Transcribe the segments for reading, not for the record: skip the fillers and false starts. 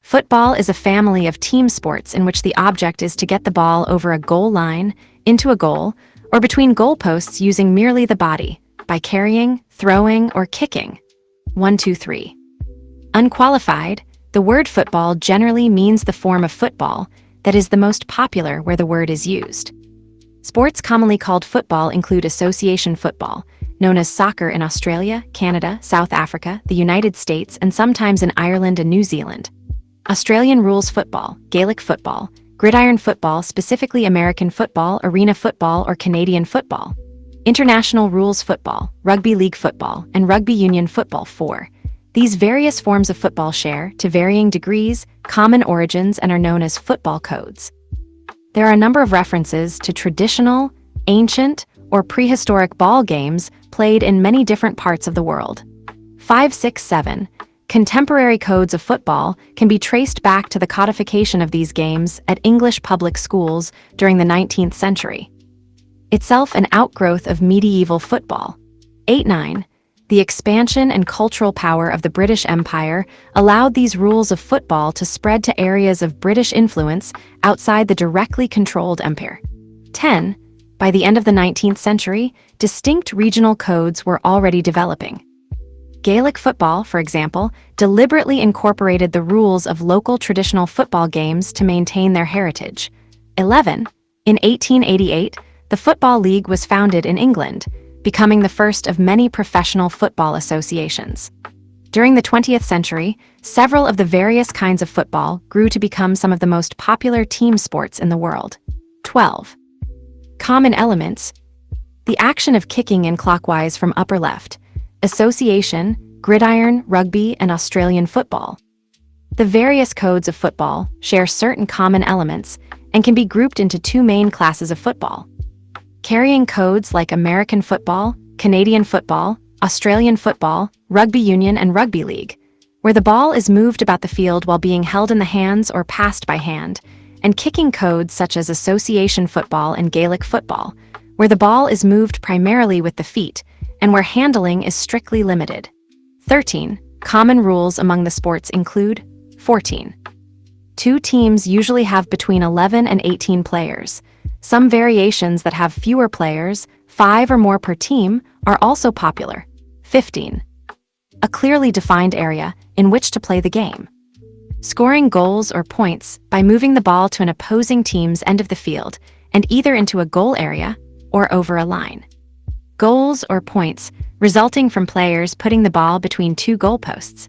Football is a family of team sports in which the object is to get the ball over a goal line, into a goal, or between goalposts using merely the body, by carrying, throwing, or kicking. 1, 2, 3. Unqualified, the word football generally means the form of football that is the most popular where the word is used. Sports commonly called football include association football, known as soccer in Australia, Canada, South Africa, the United States, and sometimes in Ireland and New Zealand. Australian rules football, Gaelic football, gridiron football, specifically American football, arena football, or Canadian football. International rules football, rugby league football, and rugby union football 4. These various forms of football share, to varying degrees, common origins and are known as football codes. There are a number of references to traditional, ancient, or prehistoric ball games played in many different parts of the world. 5, 6, 7. Contemporary codes of football can be traced back to the codification of these games at English public schools during the 19th century. Itself an outgrowth of medieval football. 8, 9. The expansion and cultural power of the British Empire allowed these rules of football to spread to areas of British influence outside the directly controlled empire. 10. By the end of the 19th century, distinct regional codes were already developing. Gaelic football, for example, deliberately incorporated the rules of local traditional football games to maintain their heritage. 11. In 1888, the Football League was founded in England, becoming the first of many professional football associations. During the 20th century, several of the various kinds of football grew to become some of the most popular team sports in the world. 12. Common elements. The action of kicking in clockwise from upper left. Association, gridiron, rugby, and Australian football. The various codes of football share certain common elements and can be grouped into two main classes of football. Carrying codes like American football, Canadian football, Australian football, rugby union, and rugby league, where the ball is moved about the field while being held in the hands or passed by hand, and kicking codes such as association football and Gaelic football, where the ball is moved primarily with the feet and where handling is strictly limited. 13. Common rules among the sports include 14. Two teams usually have between 11 and 18 players. Some variations that have fewer players, 5 or more per team, are also popular. 15. A clearly defined area in which to play the game. Scoring goals or points by moving the ball to an opposing team's end of the field and either into a goal area or over a line. Goals or points resulting from players putting the ball between two goalposts.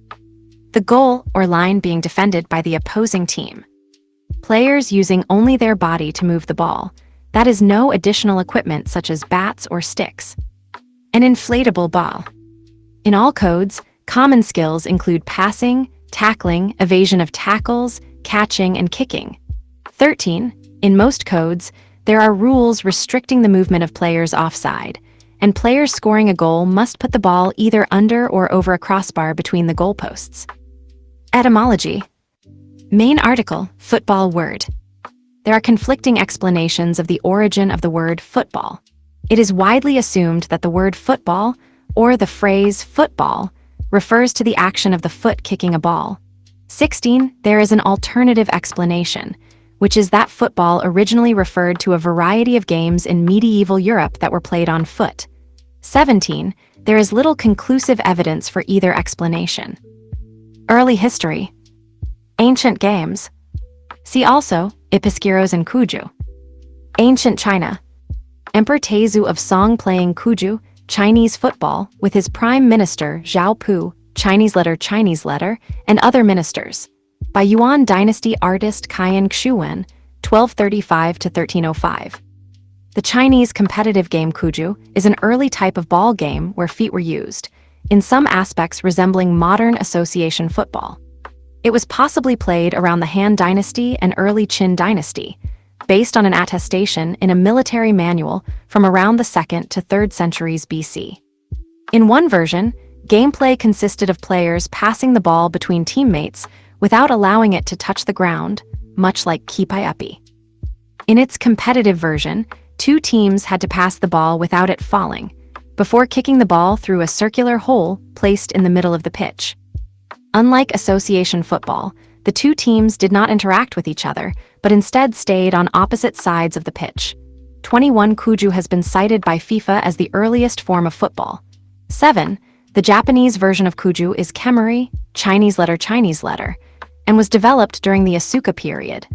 The goal or line being defended by the opposing team. Players using only their body to move the ball, that is no additional equipment such as bats or sticks. An inflatable ball. In all codes, common skills include passing, tackling, evasion of tackles, catching, and kicking. 13. In most codes, there are rules restricting the movement of players offside, and players scoring a goal must put the ball either under or over a crossbar between the goalposts. Etymology. Main article, football word. There are conflicting explanations of the origin of the word football. It is widely assumed that the word football, or the phrase football, refers to the action of the foot kicking a ball. 16. There is an alternative explanation, which is that football originally referred to a variety of games in medieval Europe that were played on foot. 17. There is little conclusive evidence for either explanation. Early history. Ancient games. See also, Ipiskyros and Kuju. Ancient China. Emperor Taizu of Song playing Kuju, Chinese football, with his prime minister Zhao Pu, Chinese letter, and other ministers. By Yuan dynasty artist Qian Xuwen, 1235 to 1305. The Chinese competitive game Kuju is an early type of ball game where feet were used, in some aspects resembling modern association football. It was possibly played around the Han Dynasty and early Qin Dynasty, based on an attestation in a military manual from around the 2nd to 3rd centuries BC. In one version, gameplay consisted of players passing the ball between teammates without allowing it to touch the ground, much like kipai-upi. In its competitive version, two teams had to pass the ball without it falling, before kicking the ball through a circular hole placed in the middle of the pitch. Unlike association football, the two teams did not interact with each other, but instead stayed on opposite sides of the pitch. 21. Kuju has been cited by FIFA as the earliest form of football. 7. The Japanese version of Kuju is kemari, Chinese letter, and was developed during the Asuka period.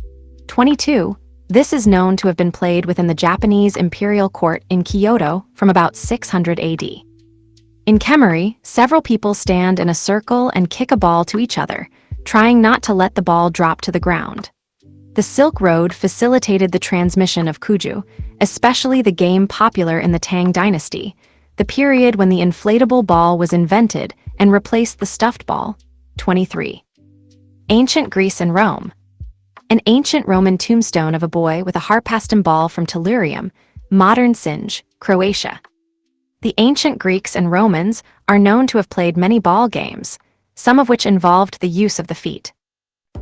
22. This is known to have been played within the Japanese imperial court in Kyoto from about 600 AD. In kemari, several people stand in a circle and kick a ball to each other, trying not to let the ball drop to the ground. The Silk Road facilitated the transmission of Kuju, especially the game popular in the Tang Dynasty, the period when the inflatable ball was invented and replaced the stuffed ball. 23. Ancient Greece and Rome. An ancient Roman tombstone of a boy with a harpastum ball from Tellurium, modern Sinj, Croatia. The ancient Greeks and Romans are known to have played many ball games, some of which involved the use of the feet.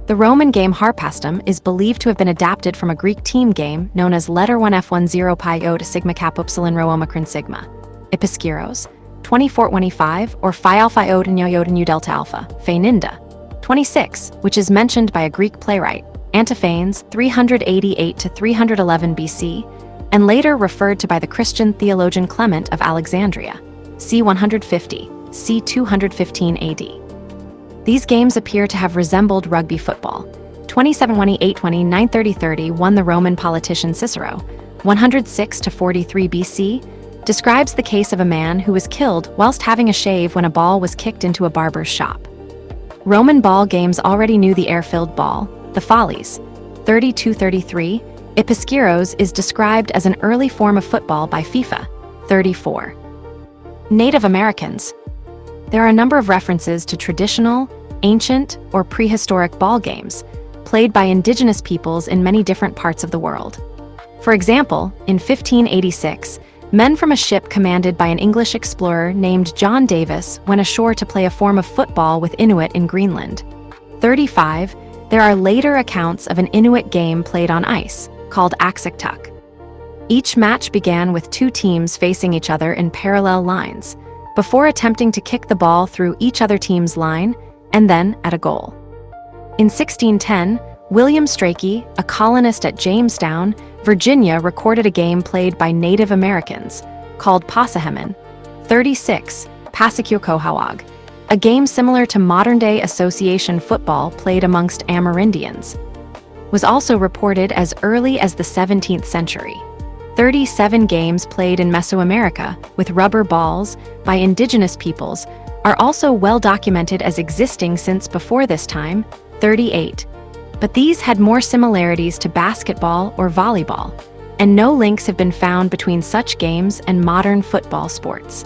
The Roman game harpastum is believed to have been adapted from a Greek team game known as letter 1F10 pi iota sigma cap upsilon rho omicron sigma. Episkiros, 2425 or phi alpha iota nu iota nu delta alpha, Phaeninda. 26, which is mentioned by a Greek playwright, Antiphanes, 388 to 311 BC, and later referred to by the Christian theologian Clement of Alexandria, c. 150, c. 215 AD. These games appear to have resembled rugby football. 27-28-20, 930-30 won the Roman politician Cicero, 106 to 43 BC, describes the case of a man who was killed whilst having a shave when a ball was kicked into a barber's shop. Roman ball games already knew the air-filled ball, the follies. 32-33, Episkiros is described as an early form of football by FIFA. 34. Native Americans. There are a number of references to traditional, ancient, or prehistoric ball games played by indigenous peoples in many different parts of the world. For example, in 1586, men from a ship commanded by an English explorer named John Davis went ashore to play a form of football with Inuit in Greenland. 35. There are later accounts of an Inuit game played on ice, called Aksaktuk. Each match began with two teams facing each other in parallel lines, before attempting to kick the ball through each other team's line, and then at a goal. In 1610, William Strachey, a colonist at Jamestown, Virginia, recorded a game played by Native Americans, called Pasahemin. 36. Pasakyokohawag, a game similar to modern-day association football played amongst Amerindians, was also reported as early as the 17th century. 37 games played in Mesoamerica with rubber balls by indigenous peoples are also well documented as existing since before this time. 38. But these had more similarities to basketball or volleyball, and no links have been found between such games and modern football sports.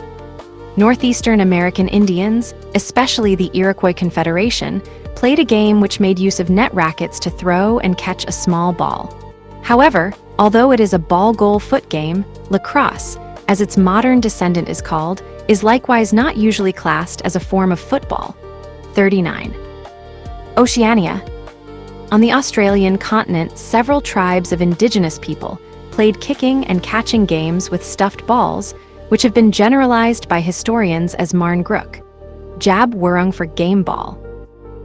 Northeastern American Indians, especially the Iroquois Confederation, played a game which made use of net rackets to throw and catch a small ball. However, although it is a ball-goal foot game, lacrosse, as its modern descendant is called, is likewise not usually classed as a form of football. 39. Oceania. On the Australian continent, several tribes of indigenous people played kicking and catching games with stuffed balls, which have been generalized by historians as Marn Grook, Jab Wurrung for game ball.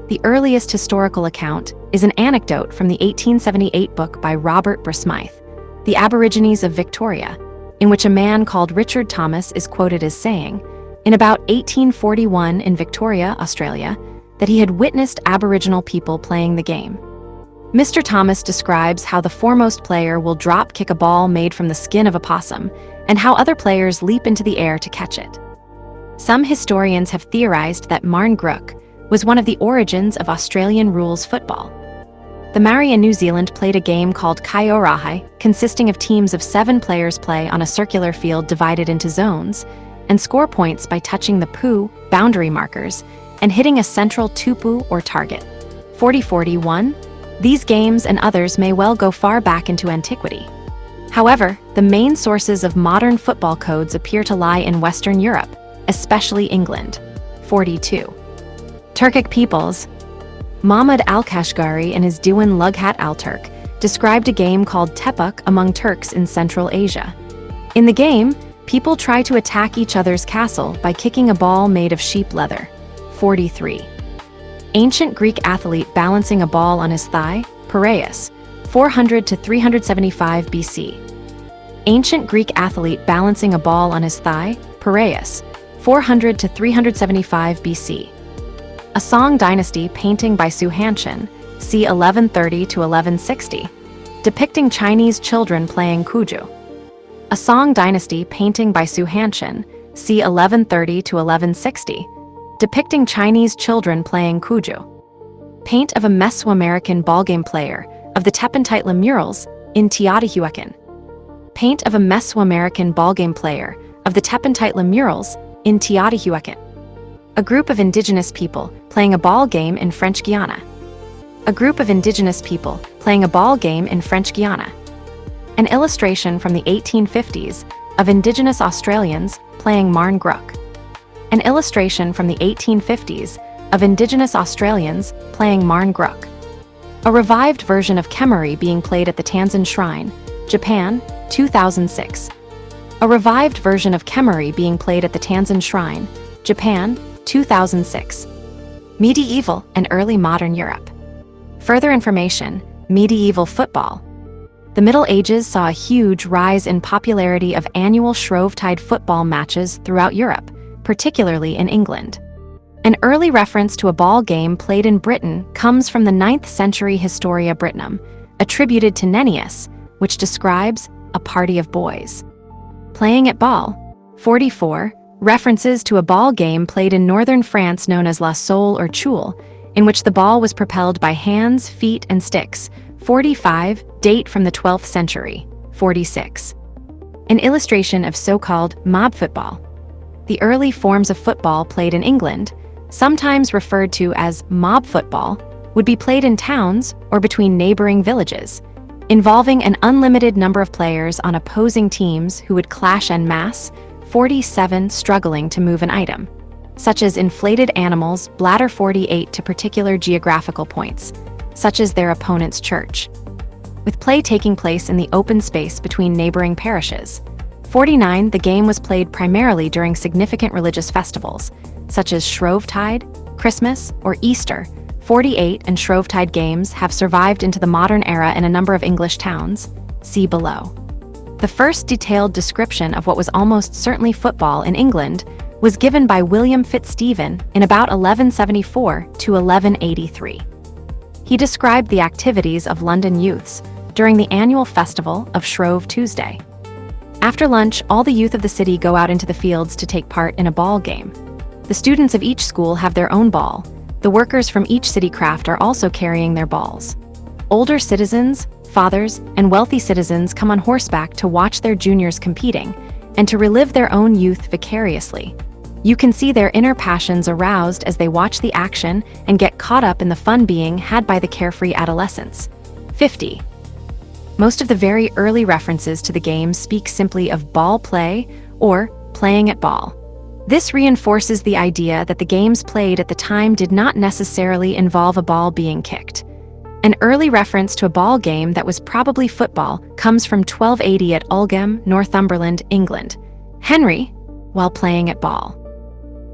The earliest historical account is an anecdote from the 1878 book by Robert Bruce-Smythe, The Aborigines of Victoria, in which a man called Richard Thomas is quoted as saying, in about 1841 in Victoria, Australia, that he had witnessed Aboriginal people playing the game. Mr. Thomas describes how the foremost player will drop kick a ball made from the skin of a possum, and how other players leap into the air to catch it. Some historians have theorized that Marn Grook was one of the origins of Australian rules football. The Maori in New Zealand played a game called Kaiorahai, consisting of teams of 7 players play on a circular field divided into zones, and score points by touching the pu, boundary markers, and hitting a central tupu or target. 40-41. These games and others may well go far back into antiquity. However, the main sources of modern football codes appear to lie in Western Europe, especially England. 42. Turkic peoples. Mahmud al-Kashgari in his Diwan Lughat al-Turk described a game called Tepuk among Turks in Central Asia. In the game, people try to attack each other's castle by kicking a ball made of sheep leather. 43. Ancient Greek athlete balancing a ball on his thigh, Piraeus, 400 to 375 BC. Ancient Greek athlete balancing a ball on his thigh, Piraeus, 400 to 375 BC. A Song Dynasty painting by Su Hanshin, c. 1130 to 1160, depicting Chinese children playing kuju. A Song Dynasty painting by Su Hanshin, c. 1130 to 1160, depicting Chinese children playing kuju. Paint of a Mesoamerican ballgame player of the Tepantitla murals in Teotihuacan. Paint of a Mesoamerican ballgame player of the Tepantitla murals in Teotihuacan. A group of indigenous people playing a ball game in French Guiana. A group of indigenous people playing a ball game in French Guiana. An illustration from the 1850s of indigenous Australians playing Marn Grook. An illustration from the 1850s of indigenous Australians playing Marn Grook. A revived version of Kemari being played at the Tanzan Shrine, Japan, 2006. A revived version of Kemari being played at the Tanzan Shrine, Japan, 2006. Medieval and early modern Europe. Further information, medieval football. The Middle Ages saw a huge rise in popularity of annual Shrovetide football matches throughout Europe, particularly in England. An early reference to a ball game played in Britain comes from the 9th century Historia Brittonum, attributed to Nennius, which describes a party of boys playing at ball. 44. References to a ball game played in northern France known as la sole or choule, in which the ball was propelled by hands, feet, and sticks. 45. Date from the 12th century. 46. An illustration of so-called mob football. The early forms of football played in England, sometimes referred to as mob football, would be played in towns or between neighboring villages, involving an unlimited number of players on opposing teams who would clash en masse. 47. Struggling to move an item, such as inflated animals. Bladder 48. To particular geographical points, such as their opponent's church, with play taking place in the open space between neighboring parishes. 49. The game was played primarily during significant religious festivals, such as Shrovetide, Christmas, or Easter. 48. And Shrovetide games have survived into the modern era in a number of English towns. See below. The first detailed description of what was almost certainly football in England was given by William Fitzstephen in about 1174 to 1183. He described the activities of London youths during the annual festival of Shrove Tuesday. After lunch, all the youth of the city go out into the fields to take part in a ball game. The students of each school have their own ball. The workers from each city craft are also carrying their balls. Older citizens, fathers, and wealthy citizens come on horseback to watch their juniors competing and to relive their own youth vicariously. You can see their inner passions aroused as they watch the action and get caught up in the fun being had by the carefree adolescents. 50. Most of the very early references to the game speak simply of ball play or playing at ball. This reinforces the idea that the games played at the time did not necessarily involve a ball being kicked. An early reference to a ball game that was probably football comes from 1280 at Oldham, Northumberland, England. Henry, while playing at ball,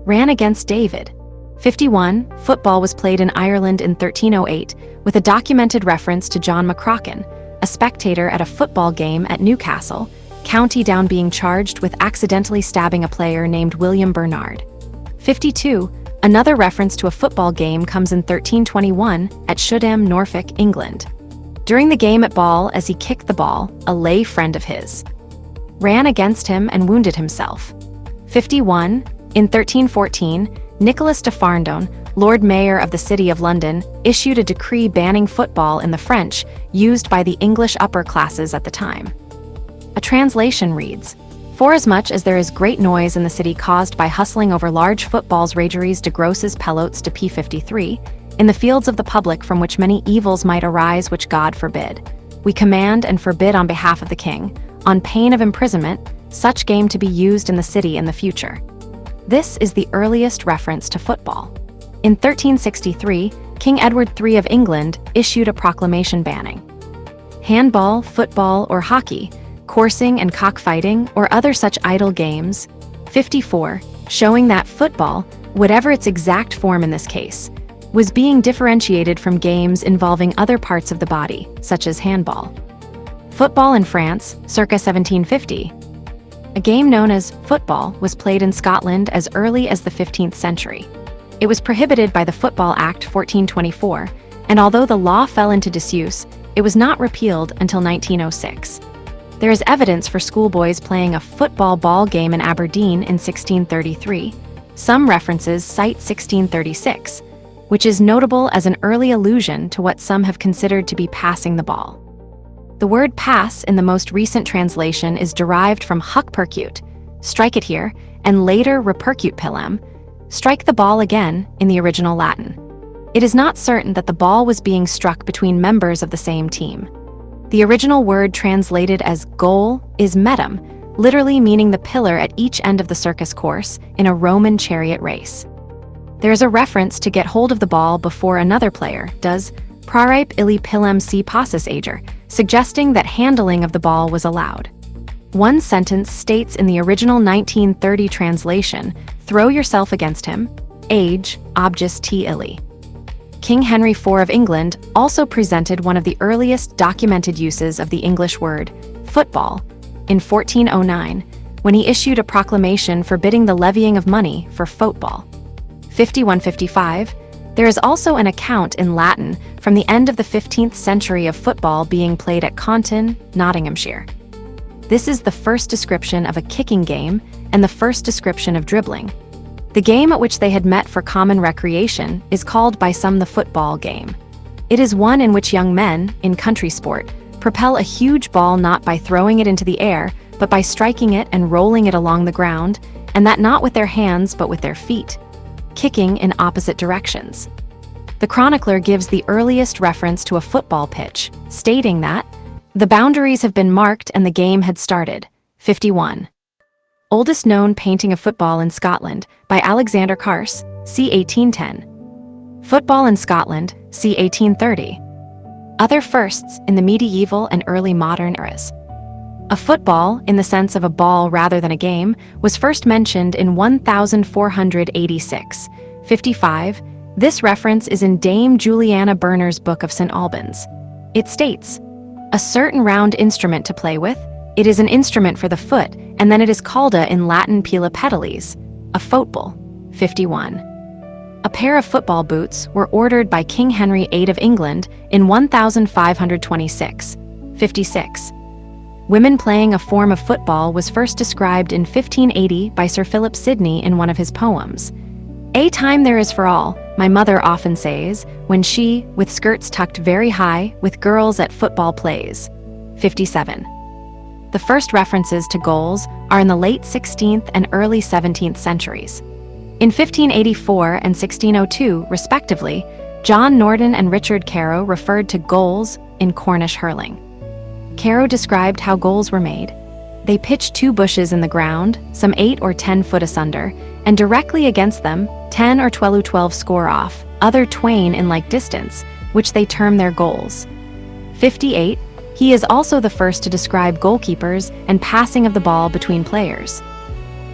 ran against David. 51. Football was played in Ireland in 1308, with a documented reference to John McCracken, a spectator at a football game at Newcastle, County Down, being charged with accidentally stabbing a player named William Bernard. 52. Another reference to a football game comes in 1321 at Shudham, Norfolk, England. During the game at ball, as he kicked the ball, a lay friend of his ran against him and wounded himself. 51. In 1314, Nicholas de Farndon, Lord Mayor of the City of London, issued a decree banning football in the French used by the English upper classes at the time. A translation reads, "Forasmuch as there is great noise in the city caused by hustling over large footballs rageries de grosses pelotes de p53, in the fields of the public, from which many evils might arise which God forbid, we command and forbid on behalf of the king, on pain of imprisonment, such game to be used in the city in the future." This is the earliest reference to football. In 1363, King Edward III of England issued a proclamation banning handball, football, or hockey, coursing and cockfighting, or other such idle games. 54. Showing that football, whatever its exact form in this case, was being differentiated from games involving other parts of the body, such as handball. Football in France, circa 1750. A game known as football was played in Scotland as early as the 15th century. It was prohibited by the Football Act 1424, and although the law fell into disuse, it was not repealed until 1906. There is evidence for schoolboys playing a football ball game in Aberdeen in 1633. Some references cite 1636, which is notable as an early allusion to what some have considered to be passing the ball. The word pass in the most recent translation is derived from huc percute, strike it here, and later repercute pilem, strike the ball again in the original Latin. It is not certain that the ball was being struck between members of the same team. The original word translated as goal is metum, literally meaning the pillar at each end of the circus course in a Roman chariot race. There is a reference to get hold of the ball before another player does praripe illi pilem si passus ager, suggesting that handling of the ball was allowed. One sentence states in the original 1930 translation, throw yourself against him, age, objus t illi. King Henry IV of England also presented one of the earliest documented uses of the English word football in 1409, when he issued a proclamation forbidding the levying of money for football. 5155, there is also an account in Latin from the end of the 15th century of football being played at Caunton, Nottinghamshire. This is the first description of a kicking game and the first description of dribbling. The game at which they had met for common recreation is called by some the football game. It is one in which young men, in country sport, propel a huge ball not by throwing it into the air, but by striking it and rolling it along the ground, and that not with their hands but with their feet, kicking in opposite directions. The chronicler gives the earliest reference to a football pitch, stating that the boundaries have been marked and the game had started. 51. Oldest known painting of football in Scotland, by Alexander Carse, c. 1810. Football in Scotland, c. 1830. Other firsts in the medieval and early modern eras. A football, in the sense of a ball rather than a game, was first mentioned in 1486. 55. This reference is in Dame Juliana Berner's Book of St. Albans. It states, a certain round instrument to play with, it is an instrument for the foot, and then it is called in Latin pila pedales, a football. 51. A pair of football boots were ordered by King Henry VIII of England in 1526. 56. Women playing a form of football was first described in 1580 by Sir Philip Sidney in one of his poems. A time there is for all, my mother often says, when she, with skirts tucked very high, with girls at football plays. 57. The first references to goals are in the late 16th and early 17th centuries. In 1584 and 1602, respectively, John Norden and Richard Carow referred to goals in Cornish hurling. Carow described how goals were made. They pitched 2 bushes in the ground, some 8 or 10 foot asunder, and directly against them, 10 or 12 score off, other twain in like distance, which they term their goals. 58. He is also the first to describe goalkeepers and passing of the ball between players.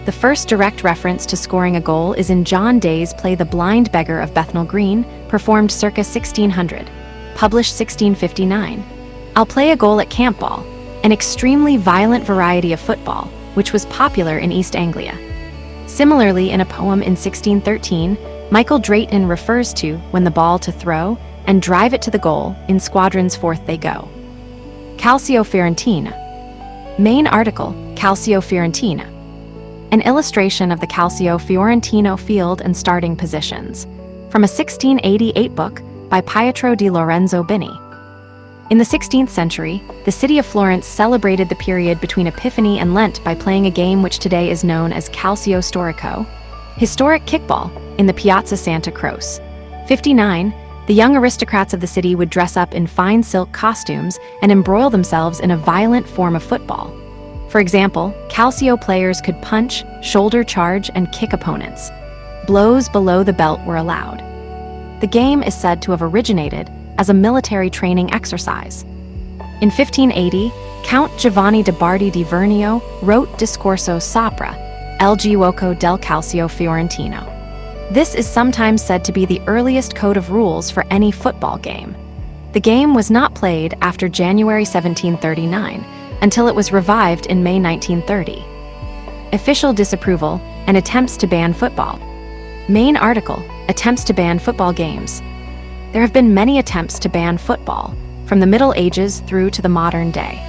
The first direct reference to scoring a goal is in John Day's play The Blind Beggar of Bethnal Green, performed circa 1600, published 1659. I'll play a goal at camp ball, an extremely violent variety of football, which was popular in East Anglia. Similarly, in a poem in 1613, Michael Drayton refers to when the ball to throw and drive it to the goal, in squadrons forth they go. Calcio Fiorentina. Main article, Calcio Fiorentina. An illustration of the Calcio Fiorentino field and starting positions, from a 1688 book by Pietro di Lorenzo Bini. In the 16th century, the city of Florence celebrated the period between Epiphany and Lent by playing a game which today is known as Calcio Storico, historic kickball, in the Piazza Santa Croce. 59. The young aristocrats of the city would dress up in fine silk costumes and embroil themselves in a violent form of football. For example, Calcio players could punch, shoulder charge, and kick opponents. Blows below the belt were allowed. The game is said to have originated as a military training exercise. In 1580, Count Giovanni de Bardi di Vernio wrote Discorso sopra il giuoco del calcio fiorentino. This is sometimes said to be the earliest code of rules for any football game. The game was not played after January 1739 until it was revived in May 1930. Official disapproval and attempts to ban football. Main article: Attempts to ban football games. There have been many attempts to ban football, from the Middle Ages through to the modern day.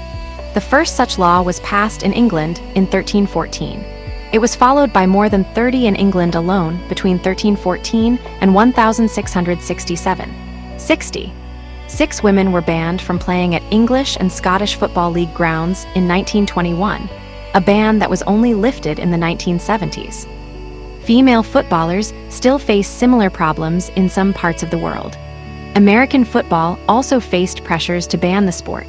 The first such law was passed in England in 1314. It was followed by more than 30 in England alone between 1314 and 1667. 6 women were banned from playing at English and Scottish Football League grounds in 1921, a ban that was only lifted in the 1970s. Female footballers still face similar problems in some parts of the world. American football also faced pressures to ban the sport.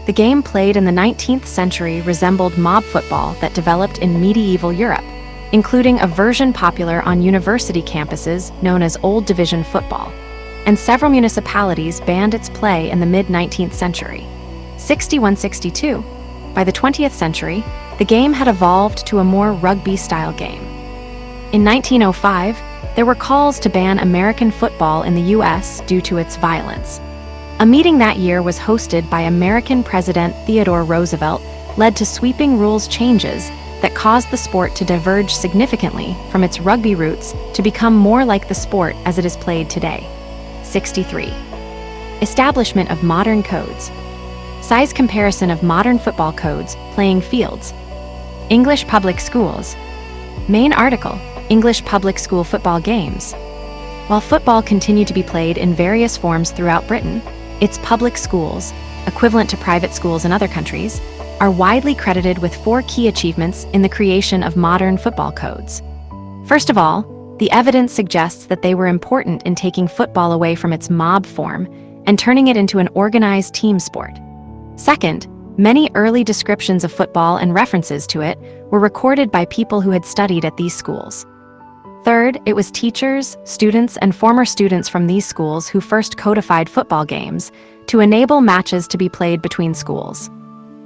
The game played in the 19th century resembled mob football that developed in medieval Europe, including a version popular on university campuses known as Old Division football, and several municipalities banned its play in the mid-19th century. 61-62. By the 20th century, the game had evolved to a more rugby-style game. In 1905, there were calls to ban American football in the U.S. due to its violence. A meeting that year was hosted by American President Theodore Roosevelt, led to sweeping rules changes that caused the sport to diverge significantly from its rugby roots to become more like the sport as it is played today. 63. Establishment of modern codes. Size comparison of modern football codes, playing fields. English public schools. Main article: English public school football games. While football continued to be played in various forms throughout Britain, its public schools, equivalent to private schools in other countries, are widely credited with 4 key achievements in the creation of modern football codes. First of all, the evidence suggests that they were important in taking football away from its mob form and turning it into an organized team sport. Second, many early descriptions of football and references to it were recorded by people who had studied at these schools. Third, it was teachers, students, and former students from these schools who first codified football games to enable matches to be played between schools.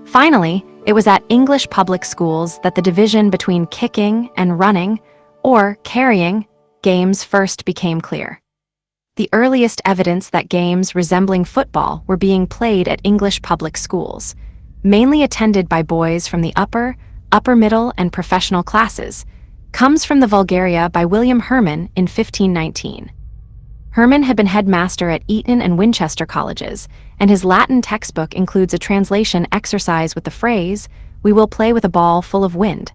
Finally, it was at English public schools that the division between kicking and running, or carrying, games first became clear. The earliest evidence that games resembling football were being played at English public schools, mainly attended by boys from the upper middle, and professional classes, comes from the Vulgaria by William Herman in 1519. Herman had been headmaster at Eton and Winchester colleges, and his Latin textbook includes a translation exercise with the phrase, "We will play with a ball full of wind."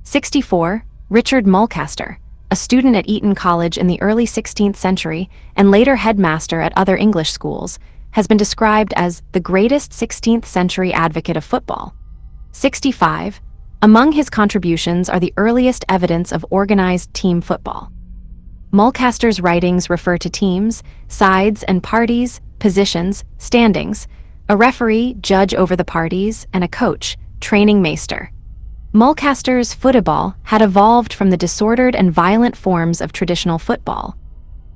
64. Richard Mulcaster, a student at Eton College in the early 16th century and later headmaster at other English schools, has been described as the greatest 16th century advocate of football. 65. Among his contributions are the earliest evidence of organized team football. Mulcaster's writings refer to teams, sides and parties, positions, standings, a referee, judge over the parties, and a coach, training maester. Mulcaster's football had evolved from the disordered and violent forms of traditional football.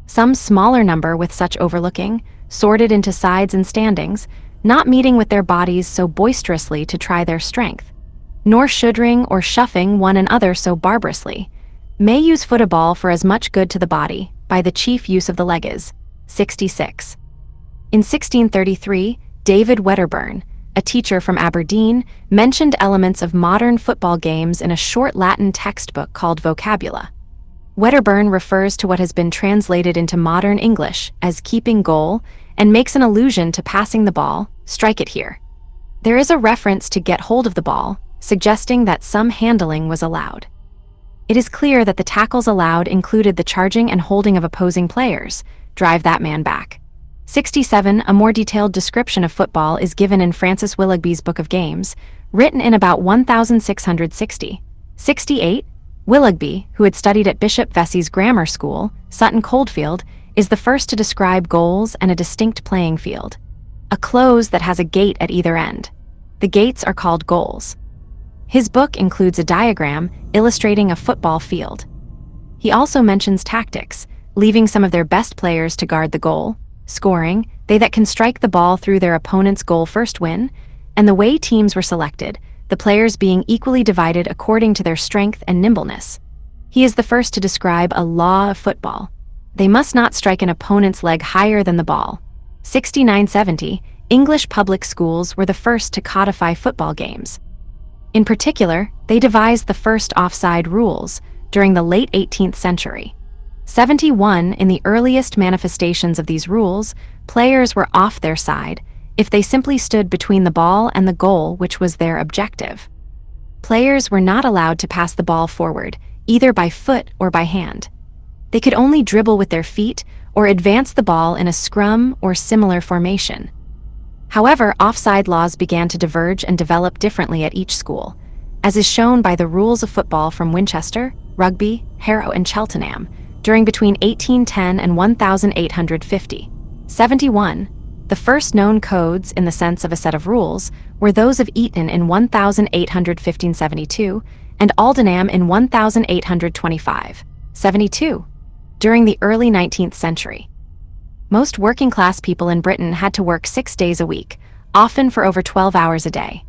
Some smaller number with such overlooking, sorted into sides and standings, not meeting with their bodies so boisterously to try their strength, nor shouldering or shuffing one another so barbarously, may use football for as much good to the body, by the chief use of the leg is. 66. In 1633, David Wedderburn, a teacher from Aberdeen, mentioned elements of modern football games in a short Latin textbook called Vocabula. Wedderburn refers to what has been translated into modern English as keeping goal and makes an allusion to passing the ball, strike it here. There is a reference to get hold of the ball, suggesting that some handling was allowed. It is clear that the tackles allowed included the charging and holding of opposing players, drive that man back. 67. A more detailed description of football is given in Francis Willoughby's Book of Games, written in about 1660. 68. Willoughby, who had studied at Bishop Vesey's grammar school, Sutton Coldfield, is the first to describe goals and a distinct playing field. A close that has a gate at either end. The gates are called goals. His book includes a diagram illustrating a football field. He also mentions tactics, leaving some of their best players to guard the goal, scoring, they that can strike the ball through their opponent's goal first win, and the way teams were selected, the players being equally divided according to their strength and nimbleness. He is the first to describe a law of football. They must not strike an opponent's leg higher than the ball. 6970, English public schools were the first to codify football games. In particular, they devised the first offside rules during the late 18th century. 71, in the earliest manifestations of these rules, players were off their side if they simply stood between the ball and the goal, which was their objective. Players were not allowed to pass the ball forward, either by foot or by hand. They could only dribble with their feet or advance the ball in a scrum or similar formation. However, offside laws began to diverge and develop differently at each school, as is shown by the rules of football from Winchester, Rugby, Harrow, and Cheltenham during between 1810 and 1850. 71. The first known codes in the sense of a set of rules were those of Eton in 1815-72 and Aldenham in 1825. 72. During the early 19th century, most working-class people in Britain had to work 6 days a week, often for over 12 hours a day.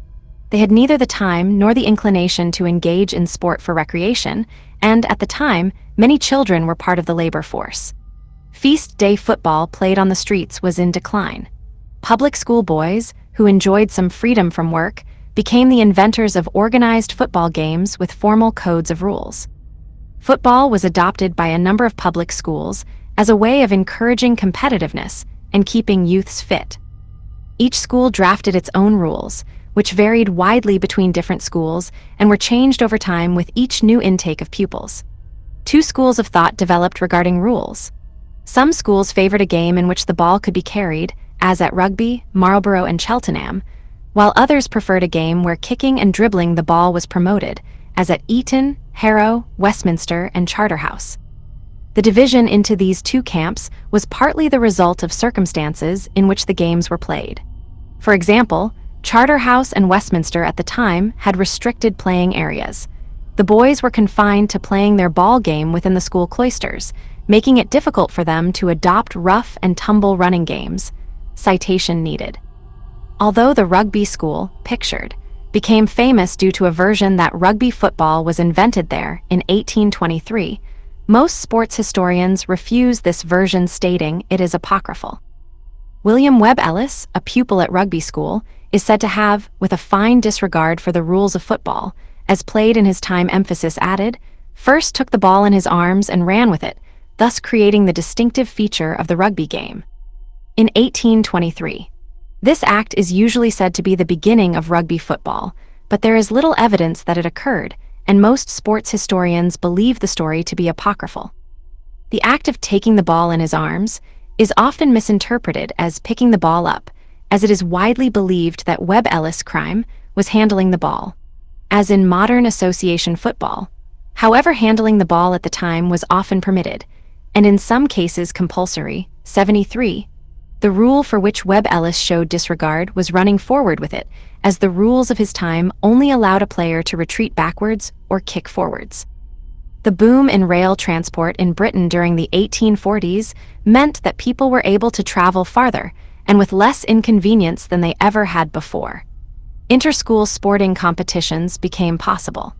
They had neither the time nor the inclination to engage in sport for recreation, and at the time, many children were part of the labor force. Feast day football played on the streets was in decline. Public school boys, who enjoyed some freedom from work, became the inventors of organized football games with formal codes of rules. Football was adopted by a number of public schools as a way of encouraging competitiveness and keeping youths fit. Each school drafted its own rules, which varied widely between different schools and were changed over time with each new intake of pupils. Two schools of thought developed regarding rules. Some schools favored a game in which the ball could be carried, as at Rugby, Marlborough, and Cheltenham, while others preferred a game where kicking and dribbling the ball was promoted, as at Eton, Harrow, Westminster, and Charterhouse. The division into these two camps was partly the result of circumstances in which the games were played. For example, Charterhouse and Westminster at the time had restricted playing areas. The boys were confined to playing their ball game within the school cloisters, making it difficult for them to adopt rough and tumble running games. Citation needed. Although the Rugby school, pictured, became famous due to a version that rugby football was invented there in 1823, most sports historians refuse this version, stating it is apocryphal. William Webb Ellis, a pupil at Rugby school, is said to have, with a fine disregard for the rules of football, as played in his time emphasis added, first took the ball in his arms and ran with it, thus creating the distinctive feature of the rugby game. In 1823. This act is usually said to be the beginning of rugby football, but there is little evidence that it occurred, and most sports historians believe the story to be apocryphal. The act of taking the ball in his arms is often misinterpreted as picking the ball up, as it is widely believed that Webb Ellis' crime was handling the ball, as in modern association football. However, handling the ball at the time was often permitted, and in some cases compulsory. 73. The rule for which Webb Ellis showed disregard was running forward with it, as the rules of his time only allowed a player to retreat backwards or kick forwards. The boom in rail transport in Britain during the 1840s meant that people were able to travel farther and with less inconvenience than they ever had before. Inter-school sporting competitions became possible.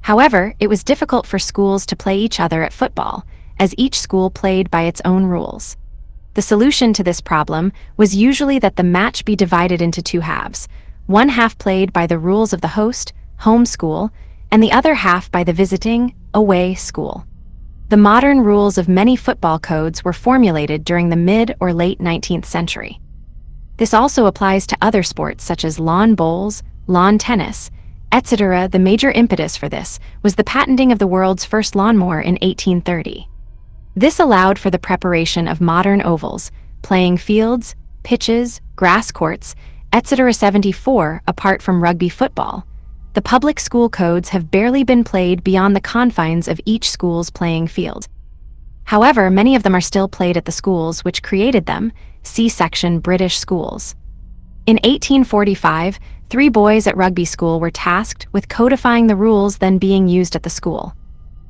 However, it was difficult for schools to play each other at football, as each school played by its own rules. The solution to this problem was usually that the match be divided into two halves, one half played by the rules of the host, home school, and the other half by the visiting, away school. The modern rules of many football codes were formulated during the mid or late 19th century. This also applies to other sports such as lawn bowls, lawn tennis, etc. The major impetus for this was the patenting of the world's first lawnmower in 1830. This allowed for the preparation of modern ovals, playing fields, pitches, grass courts, etc. 74. Apart from rugby football, the public school codes have barely been played beyond the confines of each school's playing field. However, many of them are still played at the schools which created them, see section British schools. In 1845, 3 boys at Rugby school were tasked with codifying the rules then being used at the school.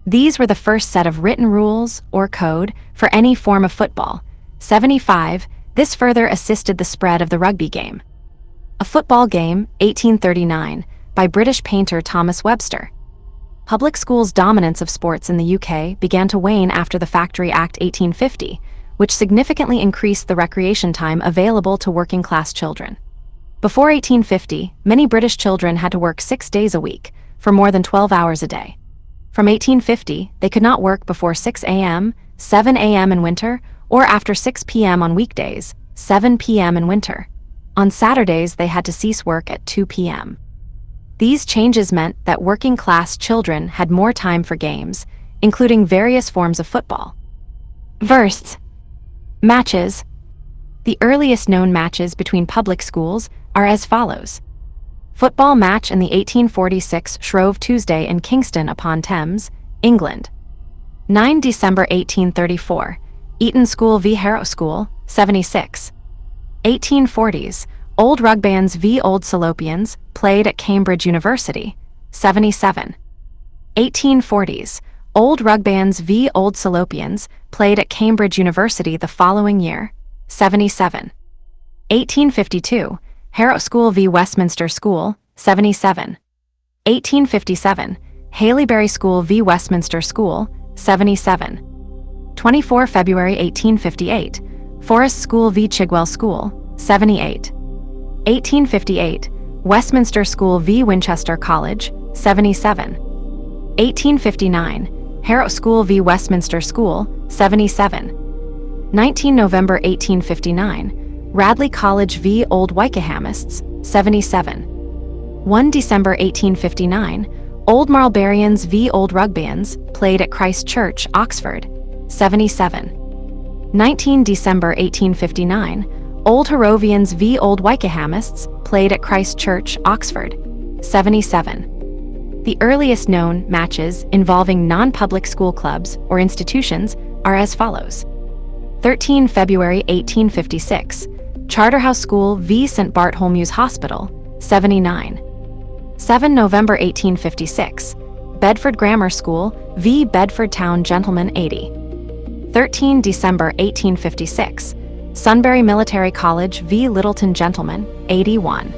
These were the first set of written rules, or code, for any form of football. 75. This further assisted the spread of the rugby game. A Football Game, 1839, by British painter Thomas Webster. Public schools' dominance of sports in the UK began to wane after the Factory Act 1850, which significantly increased the recreation time available to working-class children. Before 1850, many British children had to work 6 days a week, for more than 12 hours a day. From 1850, they could not work before 6 a.m., 7 a.m. in winter, or after 6 p.m. on weekdays, 7 p.m. in winter. On Saturdays, they had to cease work at 2 p.m. These changes meant that working-class children had more time for games, including various forms of football. Versts. Matches. The earliest known matches between public schools are as follows. Football match in the 1846 Shrove Tuesday in Kingston upon Thames, England. 9 December 1834, Eton School v Harrow School, 76. 1840s, Old Rugbands v Old Salopians, played at Cambridge University, 77. 1840s, Old Rugbands v Old Salopians, played at Cambridge University the following year, 77. 1852, Harrow School v Westminster School, 77. 1857, Haileybury School v Westminster School, 77. 24 February 1858, Forest School v Chigwell School, 78. 1858, Westminster School v Winchester College, 77. 1859, Harrow School v Westminster School, 77. 19 November 1859, Radley College v Old Wykehamists, 77. 1 December 1859, Old Marlbarians v Old Rugbands, played at Christ Church, Oxford, 77. 19 December 1859, Old Harrovians v Old Wykehamists, played at Christ Church, Oxford, 77. The earliest known matches involving non-public school clubs or institutions are as follows. 13 February 1856, Charterhouse School v St Bartholomew's Hospital, 79. 7 November 1856, Bedford Grammar School v Bedford Town Gentlemen, 80. 13 December 1856, Sunbury Military College v Littleton Gentlemen, 81.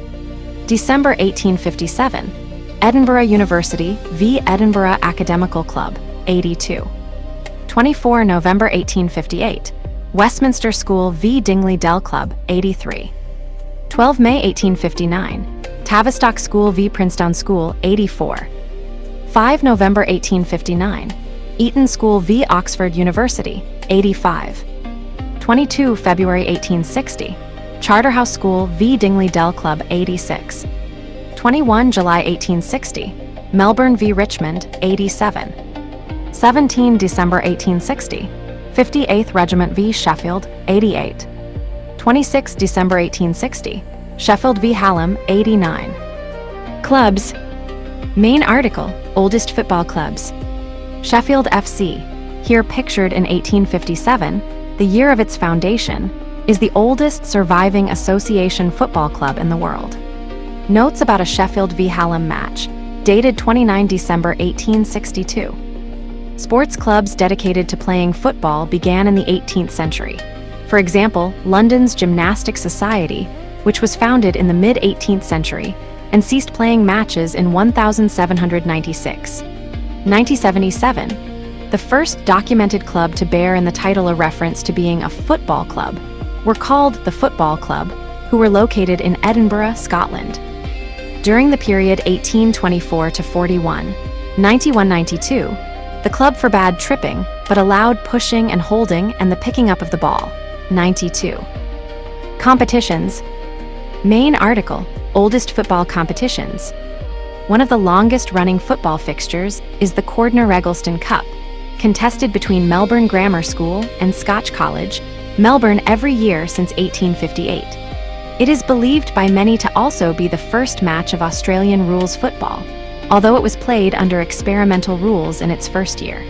December 1857, Edinburgh University v Edinburgh Academical Club, 82. 24 November 1858, Westminster School v Dingley Dell Club, 83. 12 May 1859, Tavistock School v Princetown School, 84. 5 November 1859, Eton School v Oxford University, 85. 22 February 1860, Charterhouse School v Dingley Dell Club, 86. 21 July 1860, Melbourne v Richmond, 87. 17 December 1860, 58th Regiment v Sheffield, 88. 26 December 1860, Sheffield v Hallam, 89. Clubs. Main article, oldest football clubs. Sheffield FC, here pictured in 1857, the year of its foundation, is the oldest surviving association football club in the world. Notes about a Sheffield v Hallam match, dated 29 December 1862. Sports clubs dedicated to playing football began in the 18th century. For example, London's Gymnastic Society, which was founded in the mid-18th century and ceased playing matches in 1796. 1977, the first documented club to bear in the title a reference to being a football club, were called the Football Club, who were located in Edinburgh, Scotland. During the period 1824 to 41, 91-92, the club forbade tripping, but allowed pushing and holding and the picking up of the ball, 92. Competitions. Main article, oldest football competitions. One of the longest-running football fixtures is the Cordner-Eggleston Cup, contested between Melbourne Grammar School and Scotch College, Melbourne every year since 1858. It is believed by many to also be the first match of Australian rules football, although it was played under experimental rules in its first year.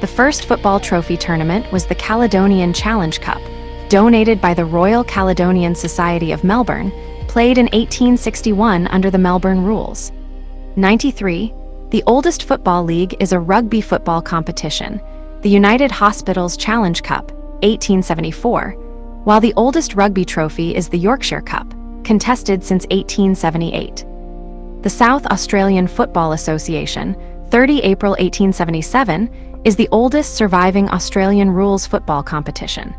The first football trophy tournament was the Caledonian Challenge Cup, donated by the Royal Caledonian Society of Melbourne, played in 1861 under the Melbourne rules. 93. The oldest football league is a rugby football competition, the United Hospitals Challenge Cup, 1874, while the oldest rugby trophy is the Yorkshire Cup, contested since 1878. The South Australian Football Association, 30 April 1877 is the oldest surviving Australian rules football competition.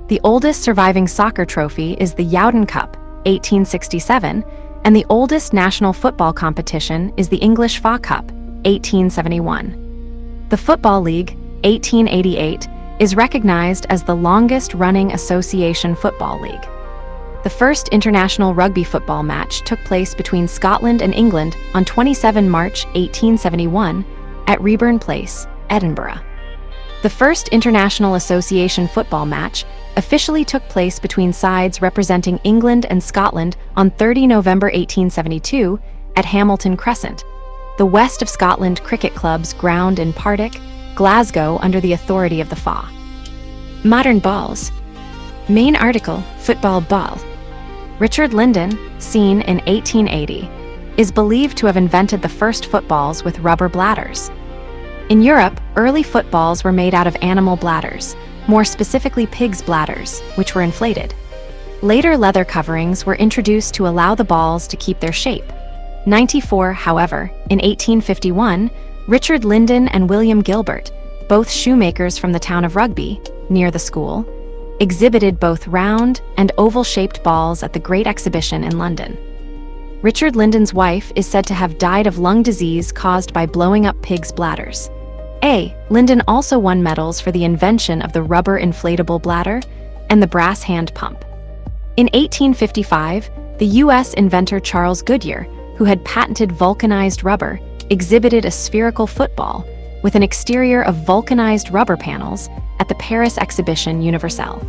The oldest surviving soccer trophy is the Yowden Cup, 1867, and the oldest national football competition is the English FA Cup, 1871. The Football League, 1888, is recognized as the longest-running association football league. The first international rugby football match took place between Scotland and England on 27 March 1871 at Reburn Place, Edinburgh. The first international association football match officially took place between sides representing England and Scotland on 30 November 1872 at Hamilton Crescent, the West of Scotland Cricket Club's ground in Partick, Glasgow, under the authority of the FA. Modern balls. Main article, football ball. Richard Linden, seen in 1880, is believed to have invented the first footballs with rubber bladders. In Europe, early footballs were made out of animal bladders, more specifically pigs' bladders, which were inflated. Later leather coverings were introduced to allow the balls to keep their shape. 94, however, in 1851, Richard Linden and William Gilbert, both shoemakers from the town of Rugby, near the school, exhibited both round and oval-shaped balls at the Great Exhibition in London. Richard Linden's wife is said to have died of lung disease caused by blowing up pigs' bladders. Linden also won medals for the invention of the rubber inflatable bladder and the brass hand pump. In 1855, the U.S. inventor Charles Goodyear, who had patented vulcanized rubber, exhibited a spherical football with an exterior of vulcanized rubber panels at the Paris Exhibition Universelle.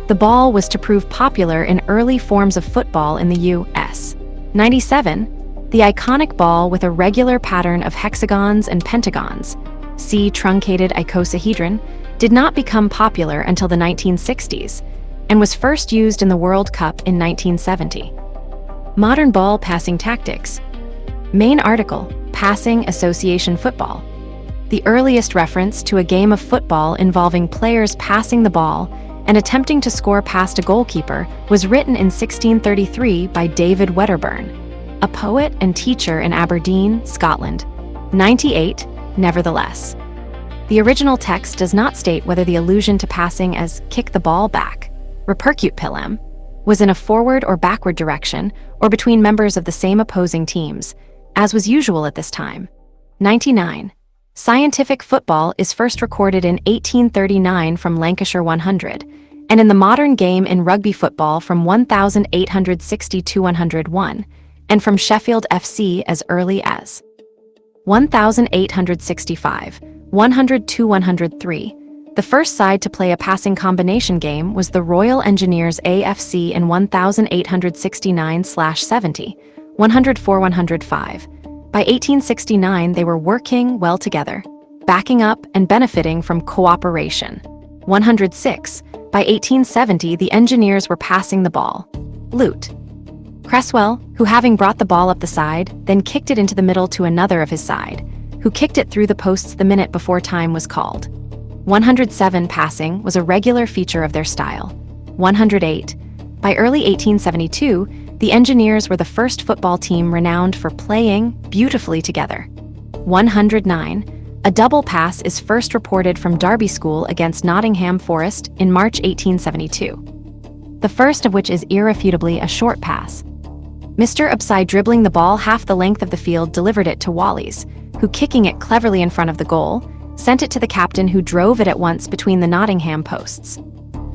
The ball was to prove popular in early forms of football in the U.S. 97, the iconic ball with a regular pattern of hexagons and pentagons, see truncated icosahedron, did not become popular until the 1960s and was first used in the World Cup in 1970. Modern ball passing tactics. Main article, passing association football. The earliest reference to a game of football involving players passing the ball and attempting to score past a goalkeeper was written in 1633 by David Wedderburn, a poet and teacher in Aberdeen, Scotland. 98, nevertheless. The original text does not state whether the allusion to passing as kick the ball back, repercute pilem, was in a forward or backward direction or between members of the same opposing teams, as was usual at this time. 99. Scientific football is first recorded in 1839 from Lancashire 100, and in the modern game in rugby football from 1860 to 101, and from Sheffield FC as early as 1865, 100-103. The first side to play a passing combination game was the Royal Engineers AFC in 1869/70, 104-105. By 1869, they were working well together, backing up and benefiting from cooperation. 106. By 1870, the Engineers were passing the ball. Lute. Cresswell, who having brought the ball up the side, then kicked it into the middle to another of his side, who kicked it through the posts the minute before time was called. 107. Passing was a regular feature of their style. 108. By early 1872, the Engineers were the first football team renowned for playing beautifully together. 109. A double pass is first reported from Derby School against Nottingham Forest in March 1872. The first of which is irrefutably a short pass. Mr. Upside, dribbling the ball half the length of the field, delivered it to Wallis, who, kicking it cleverly in front of the goal, sent it to the captain, who drove it at once between the Nottingham posts.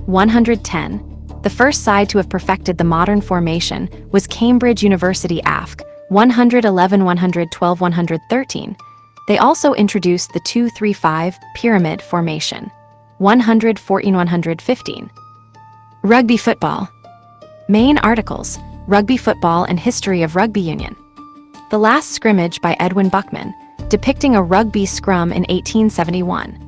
110. The first side to have perfected the modern formation was Cambridge University AFC, 111, 112, 113. They also introduced the 2-3-5 pyramid formation. 114, 115. Rugby football. Main articles, Rugby football and history of rugby union. The Last Scrimmage by Edwin Buckman, depicting a rugby scrum in 1871.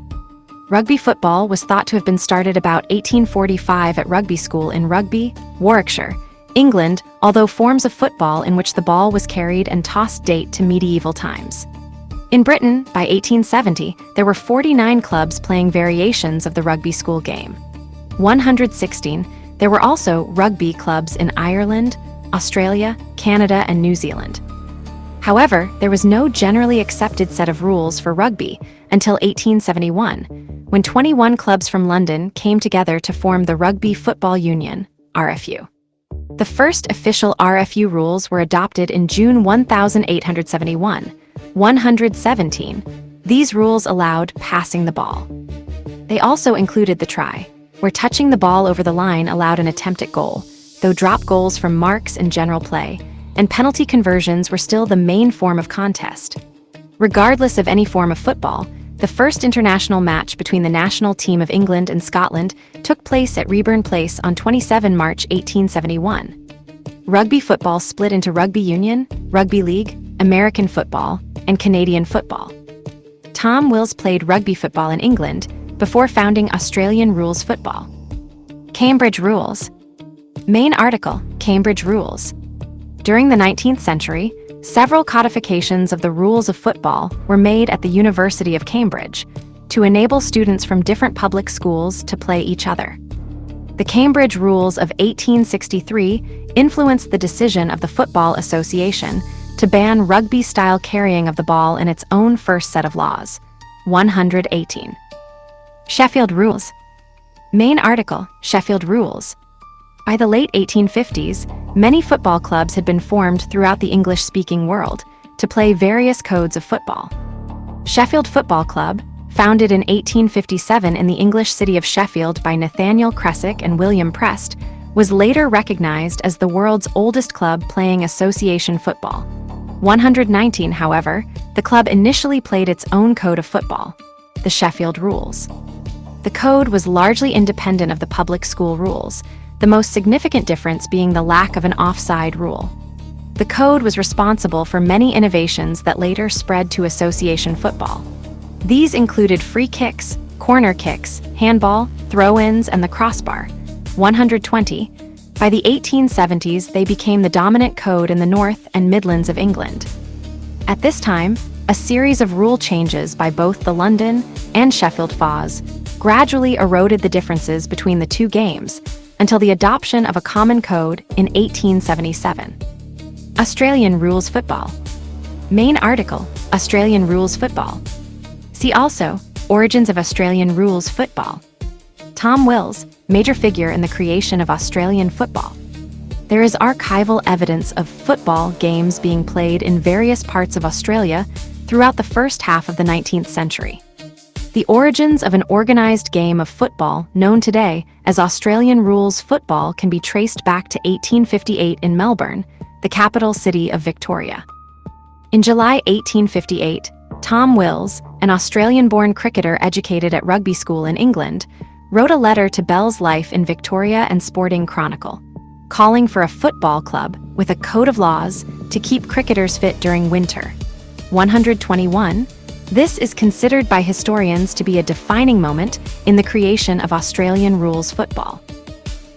Rugby football was thought to have been started about 1845 at Rugby School in Rugby, Warwickshire, England, although forms of football in which the ball was carried and tossed date to medieval times. In Britain, by 1870, there were 49 clubs playing variations of the rugby school game. 116, there were also rugby clubs in Ireland, Australia, Canada, and New Zealand. However, there was no generally accepted set of rules for rugby until 1871, when 21 clubs from London came together to form the Rugby Football Union, RFU. The first official RFU rules were adopted in June 1871. 117. These rules allowed passing the ball. They also included the try, where touching the ball over the line allowed an attempt at goal, though drop goals from marks and general play, and penalty conversions were still the main form of contest. Regardless of any form of football, the first international match between the national team of England and Scotland took place at Reburn Place on 27 March 1871. Rugby football split into rugby union, rugby league, American football, and Canadian football. Tom Wills played rugby football in England before founding Australian rules football. Cambridge rules. Main article, Cambridge rules. During the 19th century, several codifications of the rules of football were made at the University of Cambridge to enable students from different public schools to play each other. The Cambridge Rules of 1863 influenced the decision of the Football Association to ban rugby-style carrying of the ball in its own first set of laws. 118. Sheffield Rules. Main article, Sheffield Rules. By the late 1850s, many football clubs had been formed throughout the English-speaking world to play various codes of football. Sheffield Football Club, founded in 1857 in the English city of Sheffield by Nathaniel Cressick and William Prest, was later recognized as the world's oldest club playing association football. 119, however, the club initially played its own code of football, the Sheffield Rules. The code was largely independent of the public school rules, the most significant difference being the lack of an offside rule. The code was responsible for many innovations that later spread to association football. These included free kicks, corner kicks, handball, throw-ins, and the crossbar. 120. By the 1870s, they became the dominant code in the North and Midlands of England. At this time, a series of rule changes by both the London and Sheffield FAs gradually eroded the differences between the two games until the adoption of a common code in 1877. Australian Rules Football. Main article, Australian Rules Football. See also, Origins of Australian Rules Football. Tom Wills, major figure in the creation of Australian football. There is archival evidence of football games being played in various parts of Australia throughout the first half of the 19th century. The origins of an organized game of football known today as Australian Rules Football can be traced back to 1858 in Melbourne, the capital city of Victoria. In July 1858, Tom Wills, an Australian-born cricketer educated at rugby school in England, wrote a letter to Bell's Life in Victoria and Sporting Chronicle, calling for a football club with a code of laws to keep cricketers fit during winter. 121. This is considered by historians to be a defining moment in the creation of Australian rules football.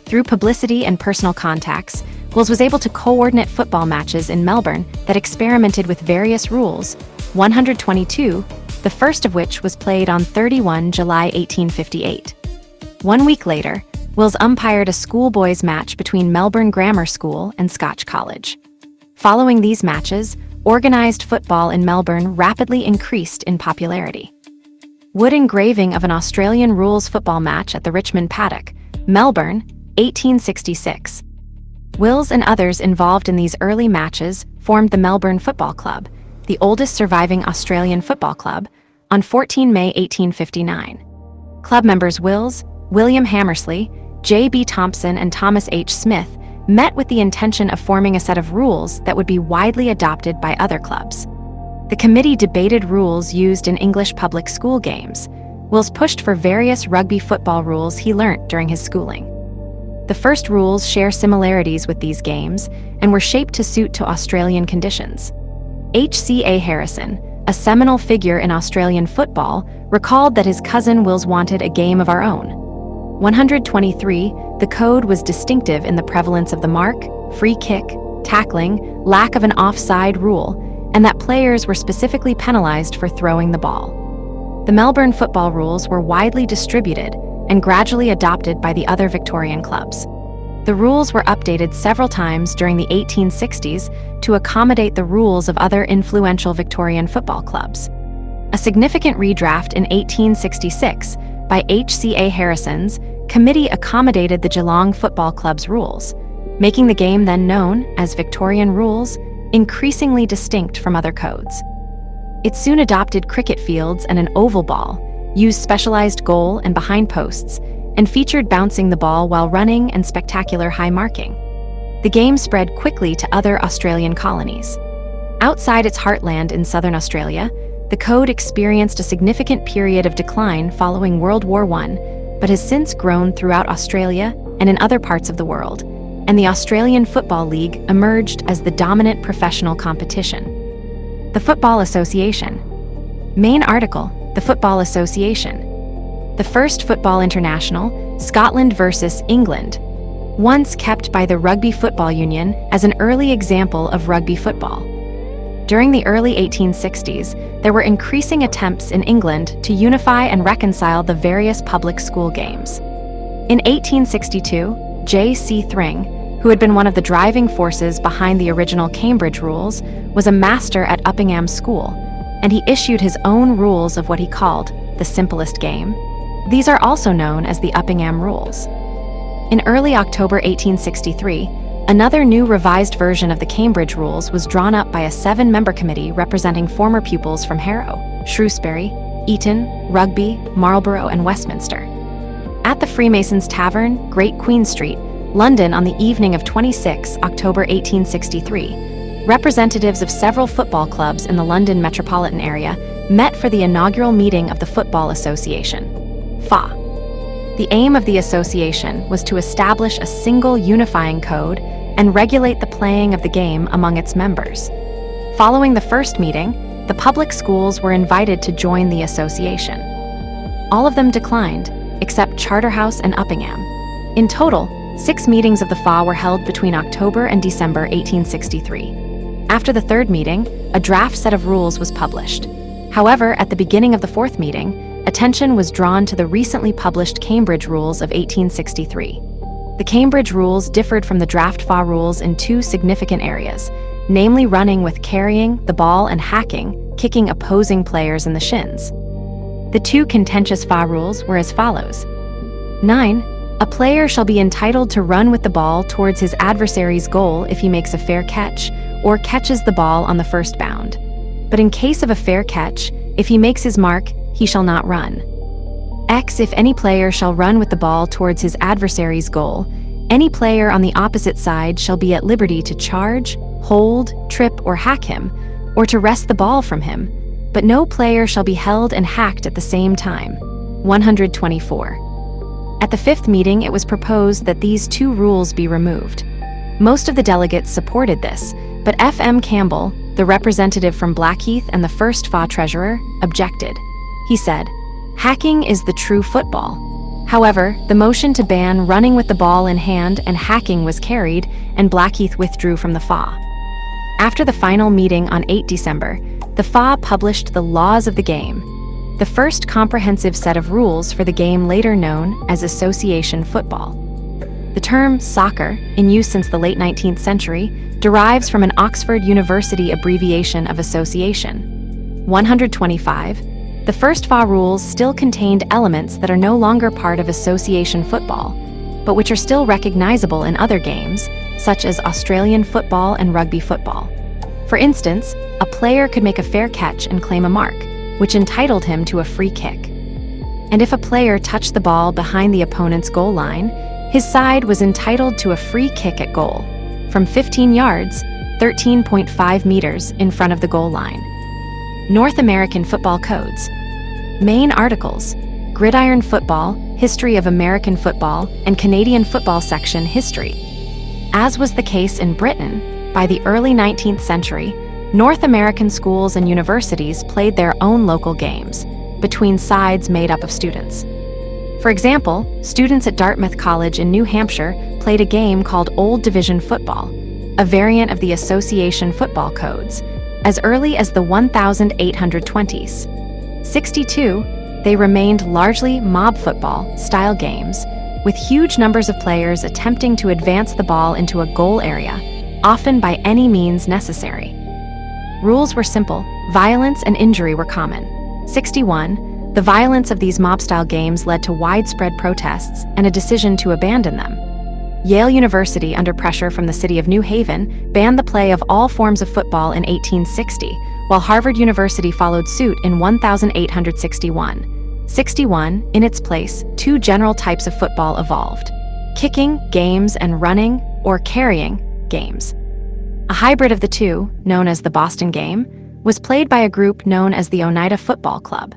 Through publicity and personal contacts, Wills was able to coordinate football matches in Melbourne that experimented with various rules. 122, the first of which was played on 31 July 1858. 1 week later, Wills umpired a schoolboys match between Melbourne Grammar School and Scotch College. Following these matches, organized football in Melbourne rapidly increased in popularity. Wood engraving of an Australian rules football match at the Richmond Paddock, Melbourne, 1866. Wills and others involved in these early matches formed the Melbourne Football Club, the oldest surviving Australian football club, on 14 May 1859. Club members Wills, William Hammersley, J.B. Thompson, and Thomas H. Smith met with the intention of forming a set of rules that would be widely adopted by other clubs. The committee debated rules used in English public school games. Wills pushed for various rugby football rules he learnt during his schooling. The first rules share similarities with these games and were shaped to suit to Australian conditions. H.C.A. Harrison, a seminal figure in Australian football, recalled that his cousin Wills wanted a game of our own. 123, the code was distinctive in the prevalence of the mark, free kick, tackling, lack of an offside rule, and that players were specifically penalized for throwing the ball. The Melbourne football rules were widely distributed and gradually adopted by the other Victorian clubs. The rules were updated several times during the 1860s to accommodate the rules of other influential Victorian football clubs. A significant redraft in 1866 by H.C.A. Harrison's committee accommodated the Geelong Football Club's rules, making the game then known as Victorian rules increasingly distinct from other codes. It soon adopted cricket fields and an oval ball, used specialized goal and behind posts, and featured bouncing the ball while running and spectacular high marking. The game spread quickly to other Australian colonies. Outside its heartland in southern Australia, the code experienced a significant period of decline following World War I, but has since grown throughout Australia and in other parts of the world, and the Australian Football League emerged as the dominant professional competition. The Football Association. Main article: The Football Association. The first football international, Scotland versus England, once kept by the Rugby Football Union as an early example of rugby football. During the early 1860s, there were increasing attempts in England to unify and reconcile the various public school games. In 1862, J.C. Thring, who had been one of the driving forces behind the original Cambridge rules, was a master at Uppingham School, and he issued his own rules of what he called the simplest game. These are also known as the Uppingham Rules. In early October 1863, another new revised version of the Cambridge Rules was drawn up by a 7-member committee representing former pupils from Harrow, Shrewsbury, Eton, Rugby, Marlborough, and Westminster. At the Freemasons Tavern, Great Queen Street, London, on the evening of 26 October 1863, representatives of several football clubs in the London metropolitan area met for the inaugural meeting of the Football Association. FA. The aim of the association was to establish a single unifying code and regulate the playing of the game among its members. Following the first meeting, the public schools were invited to join the association. All of them declined, except Charterhouse and Uppingham. In total, 6 meetings of the FA were held between October and December 1863. After the third meeting, a draft set of rules was published. However, at the beginning of the fourth meeting, attention was drawn to the recently published Cambridge Rules of 1863. The Cambridge Rules differed from the draft FA rules in 2 significant areas, namely running with carrying the ball and hacking, kicking opposing players in the shins. The 2 contentious FA rules were as follows. 9. A player shall be entitled to run with the ball towards his adversary's goal if he makes a fair catch or catches the ball on the first bound. But in case of a fair catch, if he makes his mark, he shall not run. X. If any player shall run with the ball towards his adversary's goal, any player on the opposite side shall be at liberty to charge, hold, trip, or hack him, or to wrest the ball from him, but no player shall be held and hacked at the same time. 124. At the 5th meeting, it was proposed that these 2 rules be removed. Most of the delegates supported this, but F.M. Campbell, the representative from Blackheath and the first FA treasurer, objected. He said, "Hacking is the true football." However, the motion to ban running with the ball in hand and hacking was carried, and Blackheath withdrew from the FA. After the final meeting on 8 December, the FA published the Laws of the Game, the first comprehensive set of rules for the game later known as association football. The term soccer, in use since the late 19th century, derives from an Oxford University abbreviation of association. 125. The first FA rules still contained elements that are no longer part of association football, but which are still recognizable in other games, such as Australian football and rugby football. For instance, a player could make a fair catch and claim a mark, which entitled him to a free kick. And if a player touched the ball behind the opponent's goal line, his side was entitled to a free kick at goal, from 15 yards, 13.5 meters in front of the goal line. North American Football Codes. Main articles: Gridiron Football, History of American Football, and Canadian Football Section History. As was the case in Britain, by the early 19th century, North American schools and universities played their own local games, between sides made up of students. For example, students at Dartmouth College in New Hampshire played a game called Old Division Football, a variant of the Association Football Codes, as early as the 1820s. 62, they remained largely mob football style games, with huge numbers of players attempting to advance the ball into a goal area, often by any means necessary. Rules were simple, violence and injury were common. 61. The violence of these mob-style games led to widespread protests and a decision to abandon them. Yale University, under pressure from the city of New Haven, banned the play of all forms of football in 1860, while Harvard University followed suit in 1861. 61. In its place, two general types of football evolved: kicking games and running, or carrying games. A hybrid of the two, known as the Boston game, was played by a group known as the Oneida Football Club.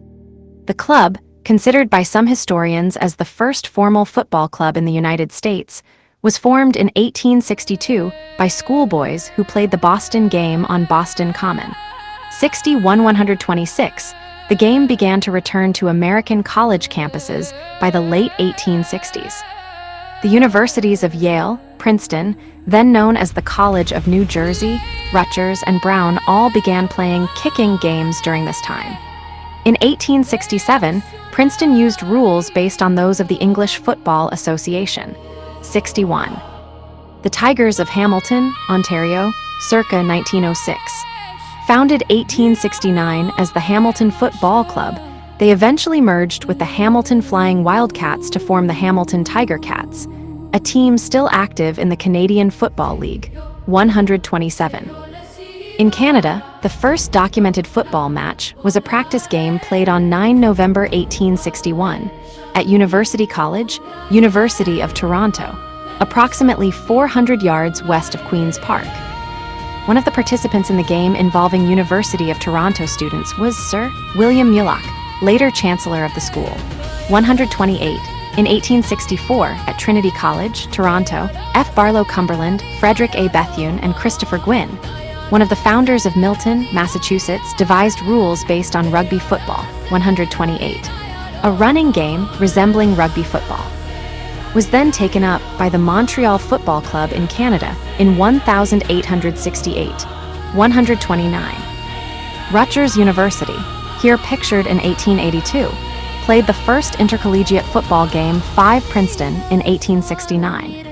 The club, considered by some historians as the first formal football club in the United States, was formed in 1862 by schoolboys who played the Boston game on Boston Common. 61-126, the game began to return to American college campuses by the late 1860s. The universities of Yale, Princeton, then known as the College of New Jersey, Rutgers, and Brown, all began playing kicking games during this time. In 1867, Princeton used rules based on those of the English Football Association. 61. The Tigers of Hamilton, Ontario, circa 1906. Founded 1869 as the Hamilton Football Club, they eventually merged with the Hamilton Flying Wildcats to form the Hamilton Tiger Cats, a team still active in the Canadian Football League. 127. In Canada, the first documented football match was a practice game played on 9 November 1861 at University College, University of Toronto, approximately 400 yards west of Queen's Park. One of the participants in the game involving University of Toronto students was Sir William Mulock, later Chancellor of the school. 128. In 1864, at Trinity College, Toronto, F. Barlow Cumberland, Frederick A. Bethune, and Christopher Gwynn, one of the founders of Milton, Massachusetts, devised rules based on rugby football. 128. A running game resembling rugby football was then taken up by the Montreal Football Club in Canada in 1868. 129. Rutgers University, here pictured in 1882, played the first intercollegiate football game 5 Princeton in 1869.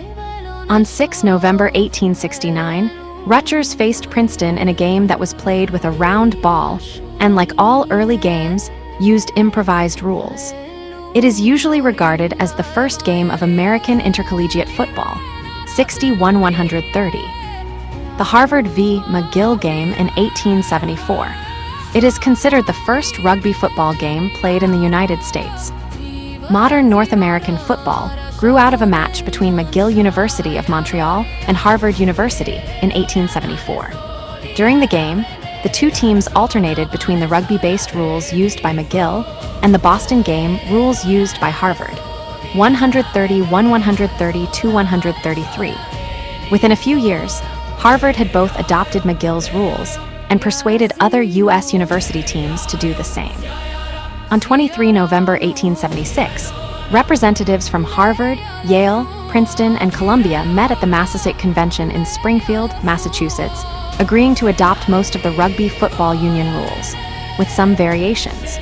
On 6 November 1869, Rutgers faced Princeton in a game that was played with a round ball and, like all early games, used improvised rules. It is usually regarded as the first game of American intercollegiate football. 61-130. The Harvard v. McGill game in 1874. It is considered the first rugby football game played in the United States. Modern North American football grew out of a match between McGill University of Montreal and Harvard University in 1874. During the game, the two teams alternated between the rugby-based rules used by McGill and the Boston game rules used by Harvard. 130-132-133. Within a few years, Harvard had both adopted McGill's rules and persuaded other U.S. university teams to do the same. On 23 November 1876, representatives from Harvard, Yale, Princeton, and Columbia met at the Massasoit Convention in Springfield, Massachusetts, agreeing to adopt most of the Rugby Football Union rules, with some variations.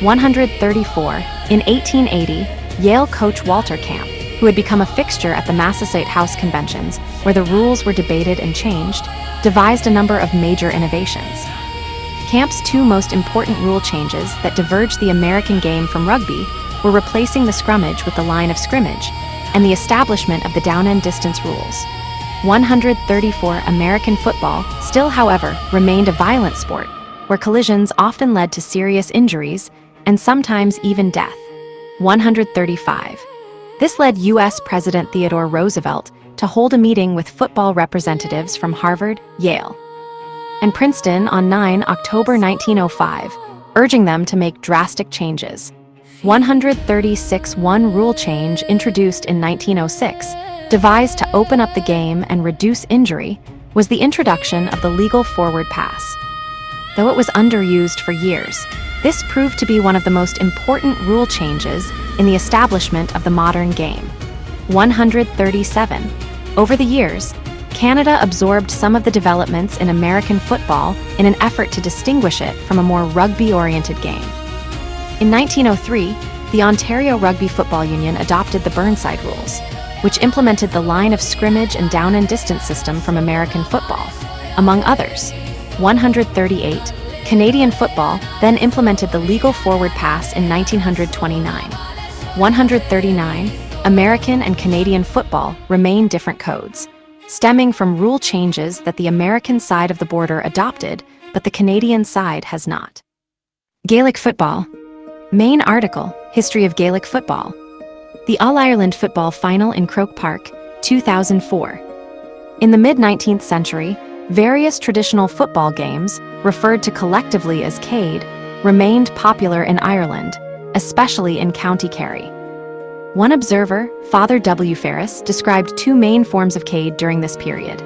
134. In 1880, Yale coach Walter Camp, who had become a fixture at the Massasoit House conventions, where the rules were debated and changed, devised a number of major innovations. Camp's two most important rule changes that diverged the American game from rugby were replacing the scrummage with the line of scrimmage and the establishment of the down-end distance rules. 134. American football still, however, remained a violent sport, where collisions often led to serious injuries and sometimes even death. 135. This led U.S. President Theodore Roosevelt to hold a meeting with football representatives from Harvard, Yale, and Princeton on 9 October 1905, urging them to make drastic changes. 136. One rule change introduced in 1906, devised to open up the game and reduce injury, was the introduction of the legal forward pass. Though it was underused for years, this proved to be one of the most important rule changes in the establishment of the modern game. 137. Over the years, Canada absorbed some of the developments in American football in an effort to distinguish it from a more rugby-oriented game. In 1903, the Ontario Rugby Football Union adopted the Burnside rules, which implemented the line of scrimmage and down and distance system from American football, among others. 138, Canadian football then implemented the legal forward pass in 1929. 139, American and Canadian football remain different codes, stemming from rule changes that the American side of the border adopted, but the Canadian side has not. Gaelic football. Main article, History of Gaelic football. The All-Ireland football final in Croke Park, 2004. In the mid-19th century, various traditional football games, referred to collectively as Céad, remained popular in Ireland, especially in County Kerry. One observer, Father W. Ferris, described two main forms of Céad during this period.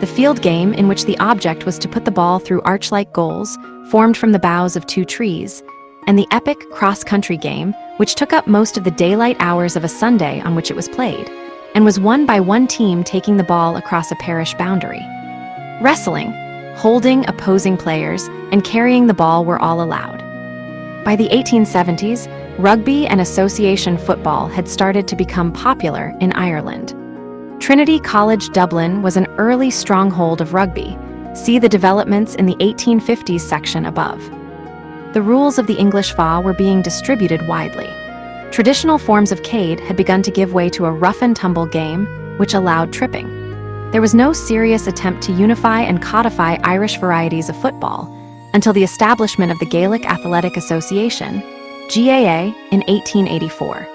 The field game, in which the object was to put the ball through arch-like goals formed from the boughs of two trees, and the epic cross-country game, which took up most of the daylight hours of a Sunday on which it was played, and was won by one team taking the ball across a parish boundary. Wrestling, holding opposing players, and carrying the ball were all allowed. By the 1870s, rugby and association football had started to become popular in Ireland. Trinity College Dublin was an early stronghold of rugby. See the developments in the 1850s section above. The rules of the English FA were being distributed widely. Traditional forms of Céad had begun to give way to a rough-and-tumble game, which allowed tripping. There was no serious attempt to unify and codify Irish varieties of football until the establishment of the Gaelic Athletic Association, GAA, in 1884.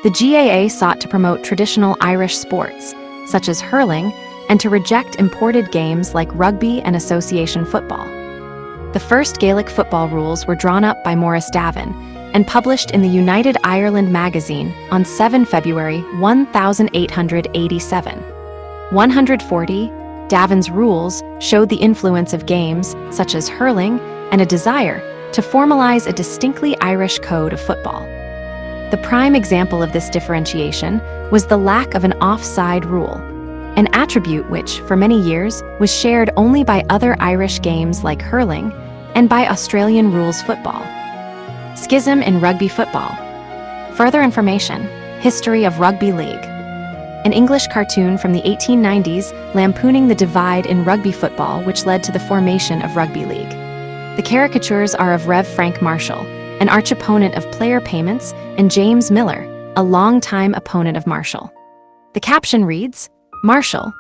The GAA sought to promote traditional Irish sports, such as hurling, and to reject imported games like rugby and association football. The first Gaelic football rules were drawn up by Maurice Davin and published in the United Ireland magazine on 7 February 1887. 140, Davin's rules showed the influence of games such as hurling and a desire to formalize a distinctly Irish code of football. The prime example of this differentiation was the lack of an offside rule, an attribute which, for many years, was shared only by other Irish games like hurling and by Australian rules football. Schism in rugby football. Further information, History of Rugby League. An English cartoon from the 1890s lampooning the divide in rugby football which led to the formation of Rugby League. The caricatures are of Rev. Frank Marshall, an arch-opponent of player payments, and James Miller, a long-time opponent of Marshall. The caption reads, Marshall,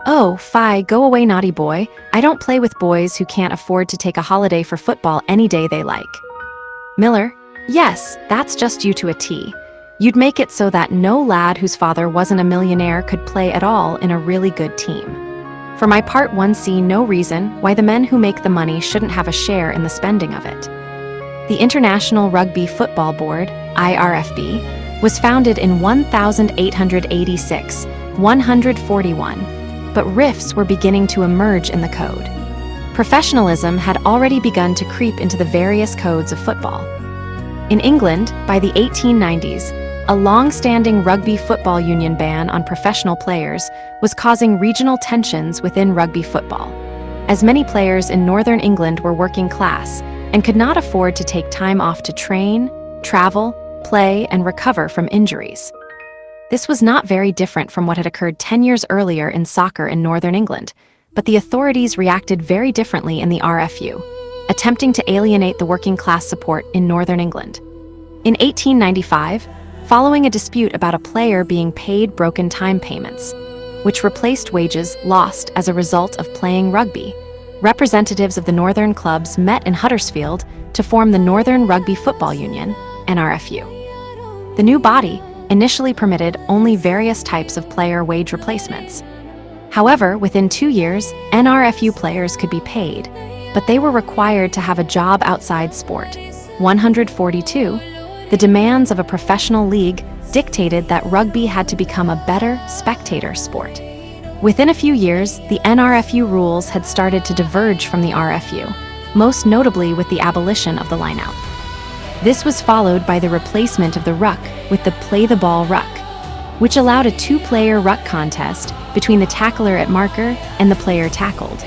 "Oh, fie, go away naughty boy, I don't play with boys who can't afford to take a holiday for football any day they like." Miller, "Yes, that's just you to a T. You'd make it so that no lad whose father wasn't a millionaire could play at all in a really good team. For my part, one see no reason why the men who make the money shouldn't have a share in the spending of it." The International Rugby Football Board, IRFB, was founded in 1886, 141, but rifts were beginning to emerge in the code. Professionalism had already begun to creep into the various codes of football. In England, by the 1890s, a long-standing rugby football union ban on professional players was causing regional tensions within rugby football, as many players in northern England were working class and could not afford to take time off to train, travel, play, and recover from injuries. This was not very different from what had occurred 10 years earlier in soccer in northern England, but the authorities reacted very differently in the RFU, attempting to alienate the working class support in northern England. In 1895, following a dispute about a player being paid broken time payments, which replaced wages lost as a result of playing rugby, representatives of the northern clubs met in Huddersfield to form the Northern Rugby Football Union, NRFU. The new body initially permitted only various types of player wage replacements. However, within 2 years, NRFU players could be paid, but they were required to have a job outside sport. 142, the demands of a professional league dictated that rugby had to become a better spectator sport. Within a few years, the NRFU rules had started to diverge from the RFU, most notably with the abolition of the lineout. This was followed by the replacement of the ruck with the play-the-ball ruck, which allowed a two-player ruck contest between the tackler at marker and the player tackled.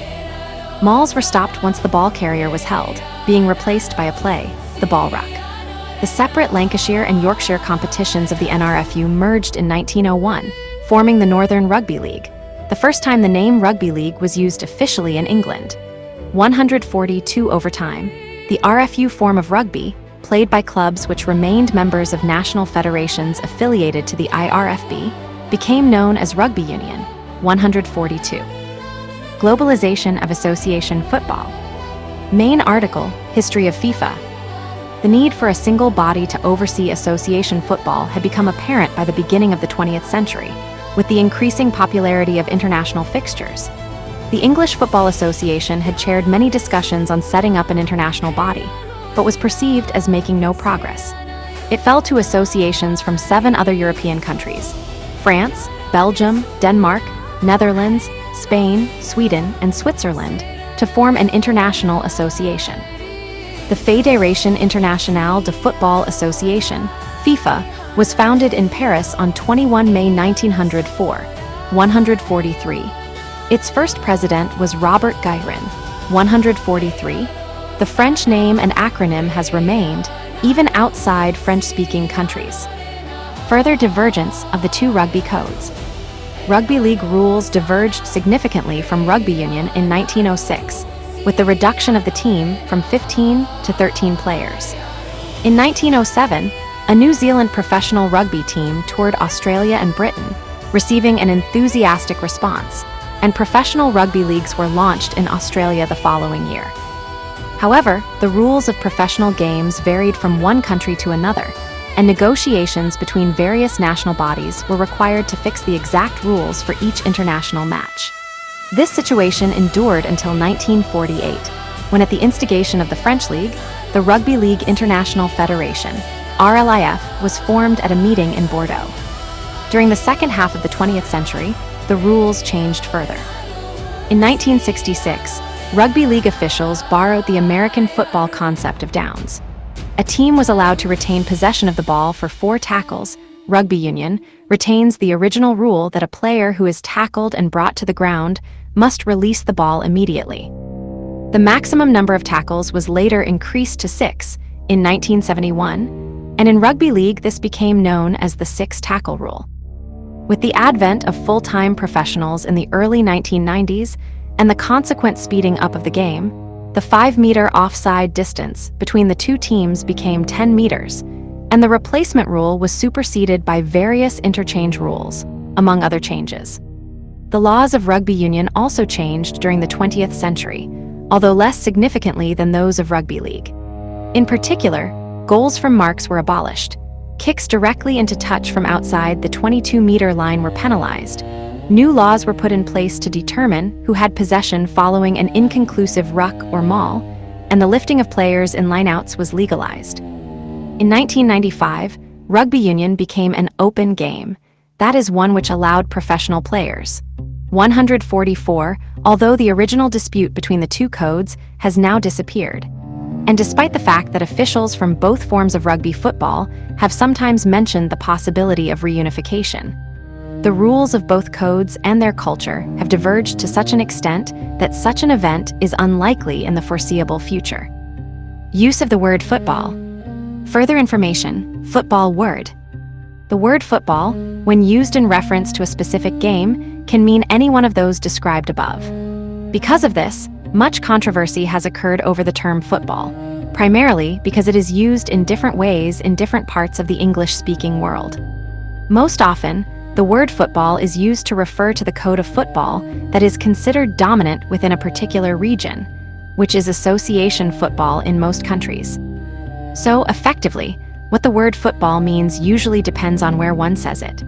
Mauls were stopped once the ball carrier was held, being replaced by a play, the ball ruck. The separate Lancashire and Yorkshire competitions of the NRFU merged in 1901, forming the Northern Rugby League, the first time the name Rugby League was used officially in England. 142 overtime. The RFU form of rugby, played by clubs which remained members of national federations affiliated to the IRFB, became known as rugby union. 142. Globalization of association football. Main article, History of FIFA. The need for a single body to oversee association football had become apparent by the beginning of the 20th century, with the increasing popularity of international fixtures. The English Football Association had chaired many discussions on setting up an international body, but was perceived as making no progress. It fell to associations from 7 other European countries: France, Belgium, Denmark, Netherlands, Spain, Sweden, and Switzerland, to form an international association. The Fédération Internationale de Football Association, FIFA, was founded in Paris on 21 May 1904, 143. Its first president was Robert Guérin, 143. The French name and acronym has remained, even outside French-speaking countries. Further divergence of the 2 rugby codes. Rugby league rules diverged significantly from rugby union in 1906, with the reduction of the team from 15 to 13 players. In 1907, a New Zealand professional rugby team toured Australia and Britain, receiving an enthusiastic response, and professional rugby leagues were launched in Australia the following year. However, the rules of professional games varied from one country to another, and negotiations between various national bodies were required to fix the exact rules for each international match. This situation endured until 1948, when at the instigation of the French League, the Rugby League International Federation, RLIF, was formed at a meeting in Bordeaux. During the second half of the 20th century, the rules changed further. In 1966, rugby league officials borrowed the American football concept of downs. A team was allowed to retain possession of the ball for 4 tackles. Rugby union retains the original rule that a player who is tackled and brought to the ground must release the ball immediately. The maximum number of tackles was later increased to 6 in 1971, and in rugby league this became known as the 6-tackle rule. With the advent of full-time professionals in the early 1990s and the consequent speeding up of the game, the 5-meter offside distance between the 2 teams became 10 meters, and the replacement rule was superseded by various interchange rules, among other changes. The laws of rugby union also changed during the 20th century, although less significantly than those of rugby league. In particular, goals from marks were abolished. Kicks directly into touch from outside the 22-meter line were penalized. New laws were put in place to determine who had possession following an inconclusive ruck or maul, and the lifting of players in lineouts was legalized. In 1995, rugby union became an open game, that is one which allowed professional players. 144, although the original dispute between the 2 codes has now disappeared. And despite the fact that officials from both forms of rugby football have sometimes mentioned the possibility of reunification, the rules of both codes and their culture have diverged to such an extent that such an event is unlikely in the foreseeable future. Use of the word football. Further information, football word. The word football, when used in reference to a specific game, can mean any one of those described above. Because of this, much controversy has occurred over the term football, primarily because it is used in different ways in different parts of the English-speaking world. Most often, the word football is used to refer to the code of football that is considered dominant within a particular region, which is association football in most countries. So, effectively, what the word football means usually depends on where one says it.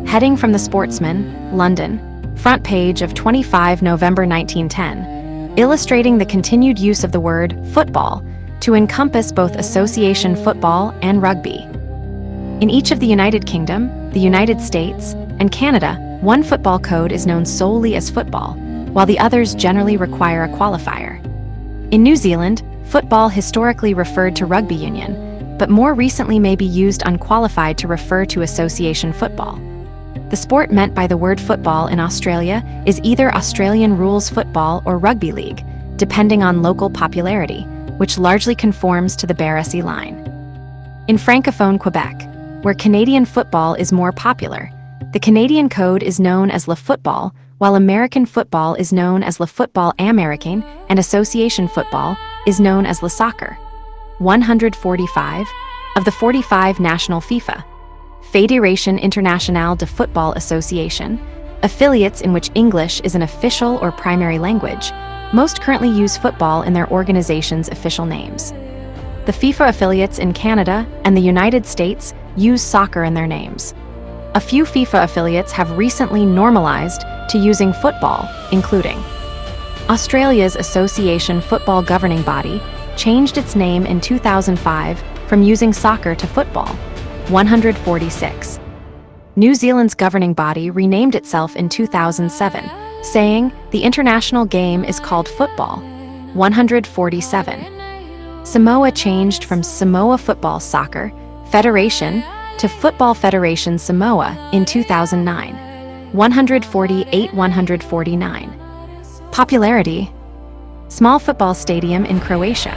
Heading from The Sportsman, London, front page of 25 November 1910, illustrating the continued use of the word football to encompass both association football and rugby. In each of the United Kingdom, the United States, and Canada, one football code is known solely as football, while the others generally require a qualifier. In New Zealand, football historically referred to rugby union, but more recently may be used unqualified to refer to association football. The sport meant by the word football in Australia is either Australian rules football or rugby league, depending on local popularity, which largely conforms to the Barassi line. In Francophone Quebec, where Canadian football is more popular, the Canadian code is known as le football, while American football is known as le football américain and association football is known as le soccer. 145 of the 45 national FIFA, Fédération Internationale de Football Association, affiliates in which English is an official or primary language, most currently use football in their organization's official names. The FIFA affiliates in Canada and the United States use soccer in their names. A few FIFA affiliates have recently normalized to using football, including Australia's Association Football Governing Body changed its name in 2005 from using soccer to football. 146. New Zealand's governing body renamed itself in 2007, saying the international game is called football. 147. Samoa changed from Samoa Football Soccer Federation to Football Federation Samoa in 2009. 148-149. Popularity. Small football stadium in Croatia.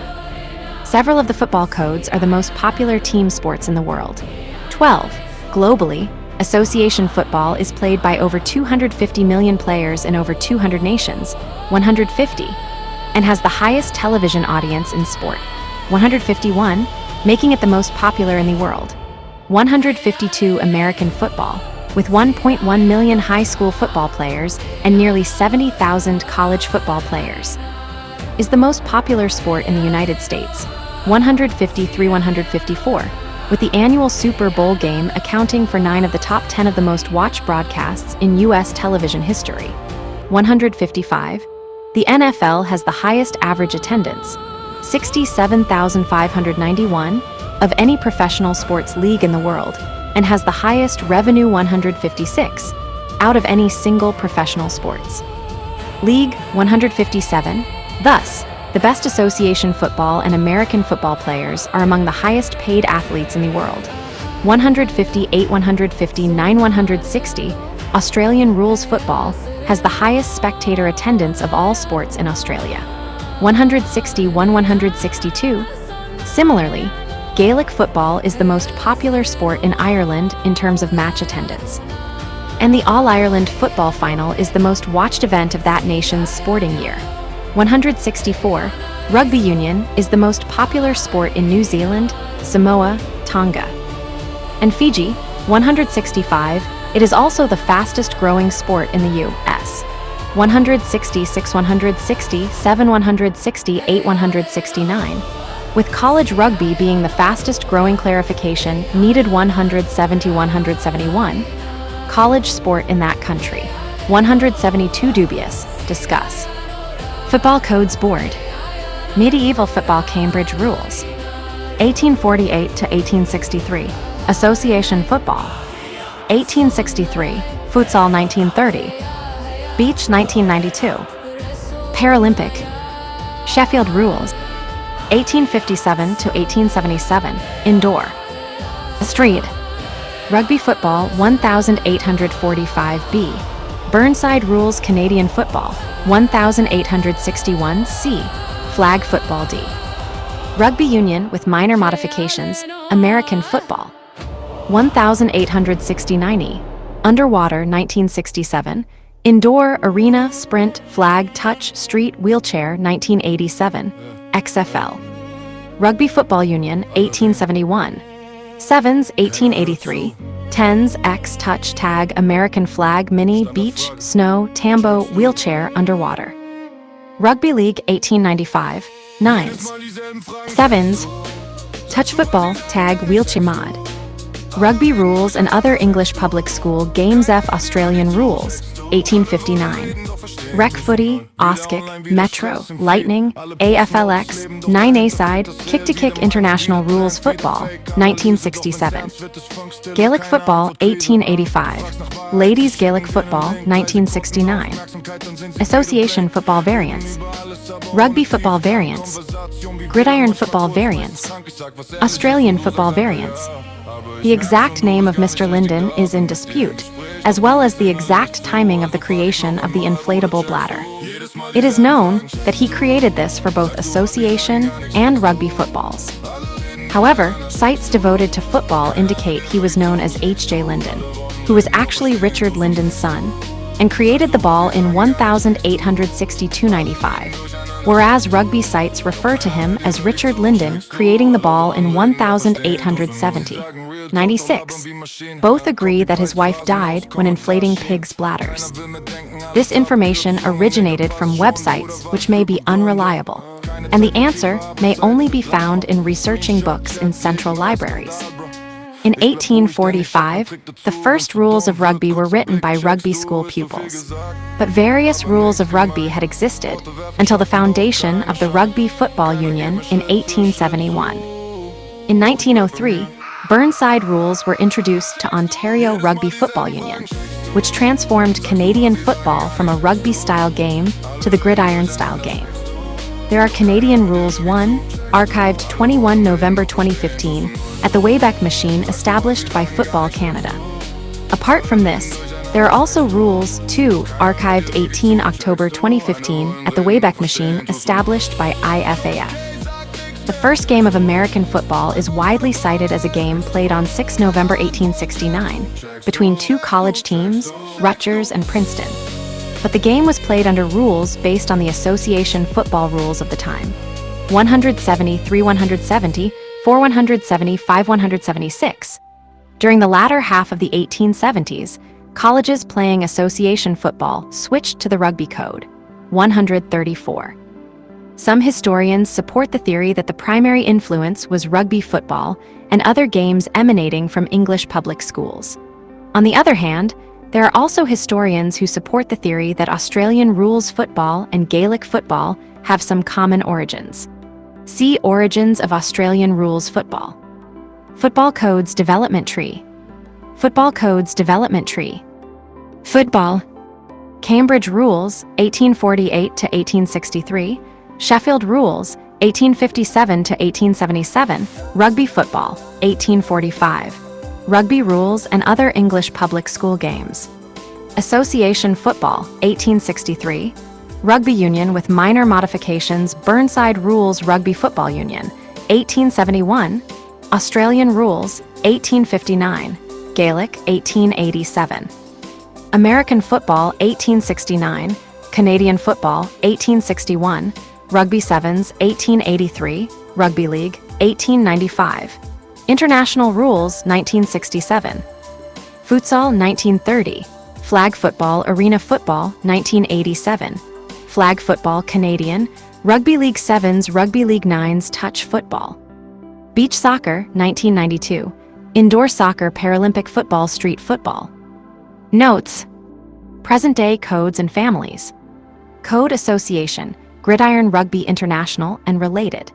Several of the football codes are the most popular team sports in the world. 12. Globally, association football is played by over 250 million players in over 200 nations, 150, and has the highest television audience in sport, 151, making it the most popular in the world. 152. American football, with 1.1 million high school football players and nearly 70,000 college football players, is the most popular sport in the United States. 153-154, with the annual Super Bowl game accounting for 9 of the top 10 of the most watched broadcasts in U.S. television history. 155, the NFL has the highest average attendance, 67,591, of any professional sports league in the world, and has the highest revenue, 156, out of any single professional sports league. 157, thus, the best association football and American football players are among the highest paid athletes in the world. 158-159-160, Australian rules football has the highest spectator attendance of all sports in Australia. 161-162, similarly, Gaelic football is the most popular sport in Ireland in terms of match attendance. And the All-Ireland football final is the most watched event of that nation's sporting year. 164, rugby union is the most popular sport in New Zealand, Samoa, Tonga, and Fiji. 165, it is also the fastest growing sport in the U.S. 166, 167, 168, 169, with college rugby being the fastest growing. Clarification needed. 170, 171, college sport in that country. 172, dubious, discuss. Football Codes Board. Medieval football Cambridge rules. 1848 to 1863, Association football. 1863, futsal. 1930, beach. 1992, Paralympic. Sheffield rules. 1857 to 1877, indoor. Street. Rugby football. 1845B. Burnside rules. Canadian football. 1861C, flag football. D. Rugby union with minor modifications, American football. 1869E, underwater. 1967, indoor, arena, sprint, flag, touch, street, wheelchair. 1987, XFL. Rugby football union. 1871, sevens. 1883, tens, X, touch, tag, American flag, mini, beach, snow, tambo, wheelchair, underwater. Rugby league. 1895, nines, sevens, touch football, tag, wheelchair, mod. Rugby rules and other English public school games. F. Australian rules. 1859. Rec footy, Auskick, Metro, Lightning, AFLX, 9A-side, kick-to-kick international rules football, 1967. Gaelic football. 1885. Ladies Gaelic football. 1969. Association football variants. Rugby football variants. Gridiron football variants. Australian football variants. The exact name of Mr. Linden is in dispute, as well as the exact timing of the creation of the inflatable bladder. It is known that he created this for both association and rugby footballs. However, sites devoted to football indicate he was known as H.J. Linden, who was actually Richard Linden's son, and created the ball in 1862-95, whereas rugby sites refer to him as Richard Linden creating the ball in 1870-96. Both agree that his wife died when inflating pigs' bladders. This information originated from websites which may be unreliable, and the answer may only be found in researching books in central libraries. In 1845, the first rules of rugby were written by rugby school pupils. But various rules of rugby had existed until the foundation of the Rugby Football Union in 1871. In 1903, Burnside rules were introduced to Ontario Rugby Football Union, which transformed Canadian football from a rugby-style game to the gridiron-style game. There are Canadian Rules 1, archived 21 November 2015, at the Wayback Machine established by Football Canada. Apart from this, there are also Rules 2, archived 18 October 2015, at the Wayback Machine established by IFAF. The first game of American football is widely cited as a game played on 6 November 1869, between two college teams, Rutgers and Princeton. But the game was played under rules based on the association football rules of the time. 170, 3-170, 4-170, 5-176. During the latter half of the 1870s, colleges playing association football switched to the rugby code, 134. Some historians support the theory that the primary influence was rugby football and other games emanating from English public schools. On the other hand, there are also historians who support the theory that Australian rules football and Gaelic football have some common origins. See Origins of Australian Rules Football. Football Codes Development Tree. Football Codes Development Tree. Football. Cambridge Rules, 1848 to 1863. Sheffield Rules, 1857 to 1877. Rugby Football, 1845. Rugby Rules and Other English Public School Games. Association Football, 1863. Rugby Union with minor modifications. Burnside Rules Rugby Football Union, 1871. Australian Rules, 1859. Gaelic, 1887. American Football, 1869. Canadian Football, 1861. Rugby Sevens, 1883. Rugby League, 1895. International Rules, 1967. Futsal, 1930. Flag Football Arena Football, 1987. Flag Football Canadian, Rugby League Sevens, Rugby League Nines, Touch Football. Beach Soccer, 1992. Indoor Soccer, Paralympic Football, Street Football. Notes: Present-day codes and families. Code Association, Gridiron Rugby International and related.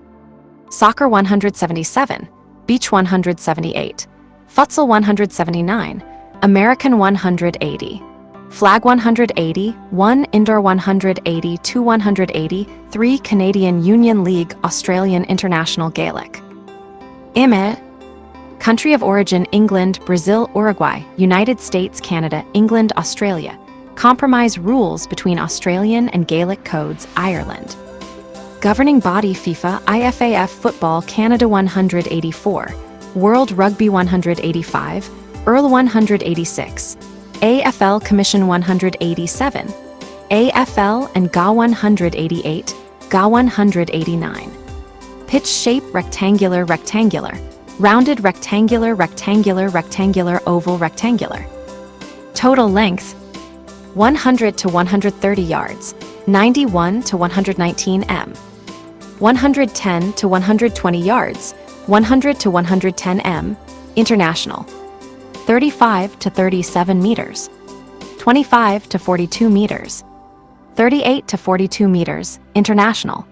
Soccer 177, Beach 178, Futsal 179, American 180. Flag 180, 1 Indoor 180, 2 180, 3 Canadian Union League Australian International Gaelic. IME. Country of origin England, Brazil, Uruguay, United States, Canada, England, Australia. Compromise rules between Australian and Gaelic codes, Ireland. Governing body FIFA, IFAF Football Canada 184, World Rugby 185, EARL 186. AFL Commission 187, AFL and GA 188, GA 189. Pitch shape rectangular, rectangular, rounded rectangular, rectangular, rectangular, oval, rectangular. Total length 100 to 130 yards, 91 to 119 m. 110 to 120 yards, 100 to 110 m. International. 35 to 37 meters, 25 to 42 meters, 38 to 42 meters, international.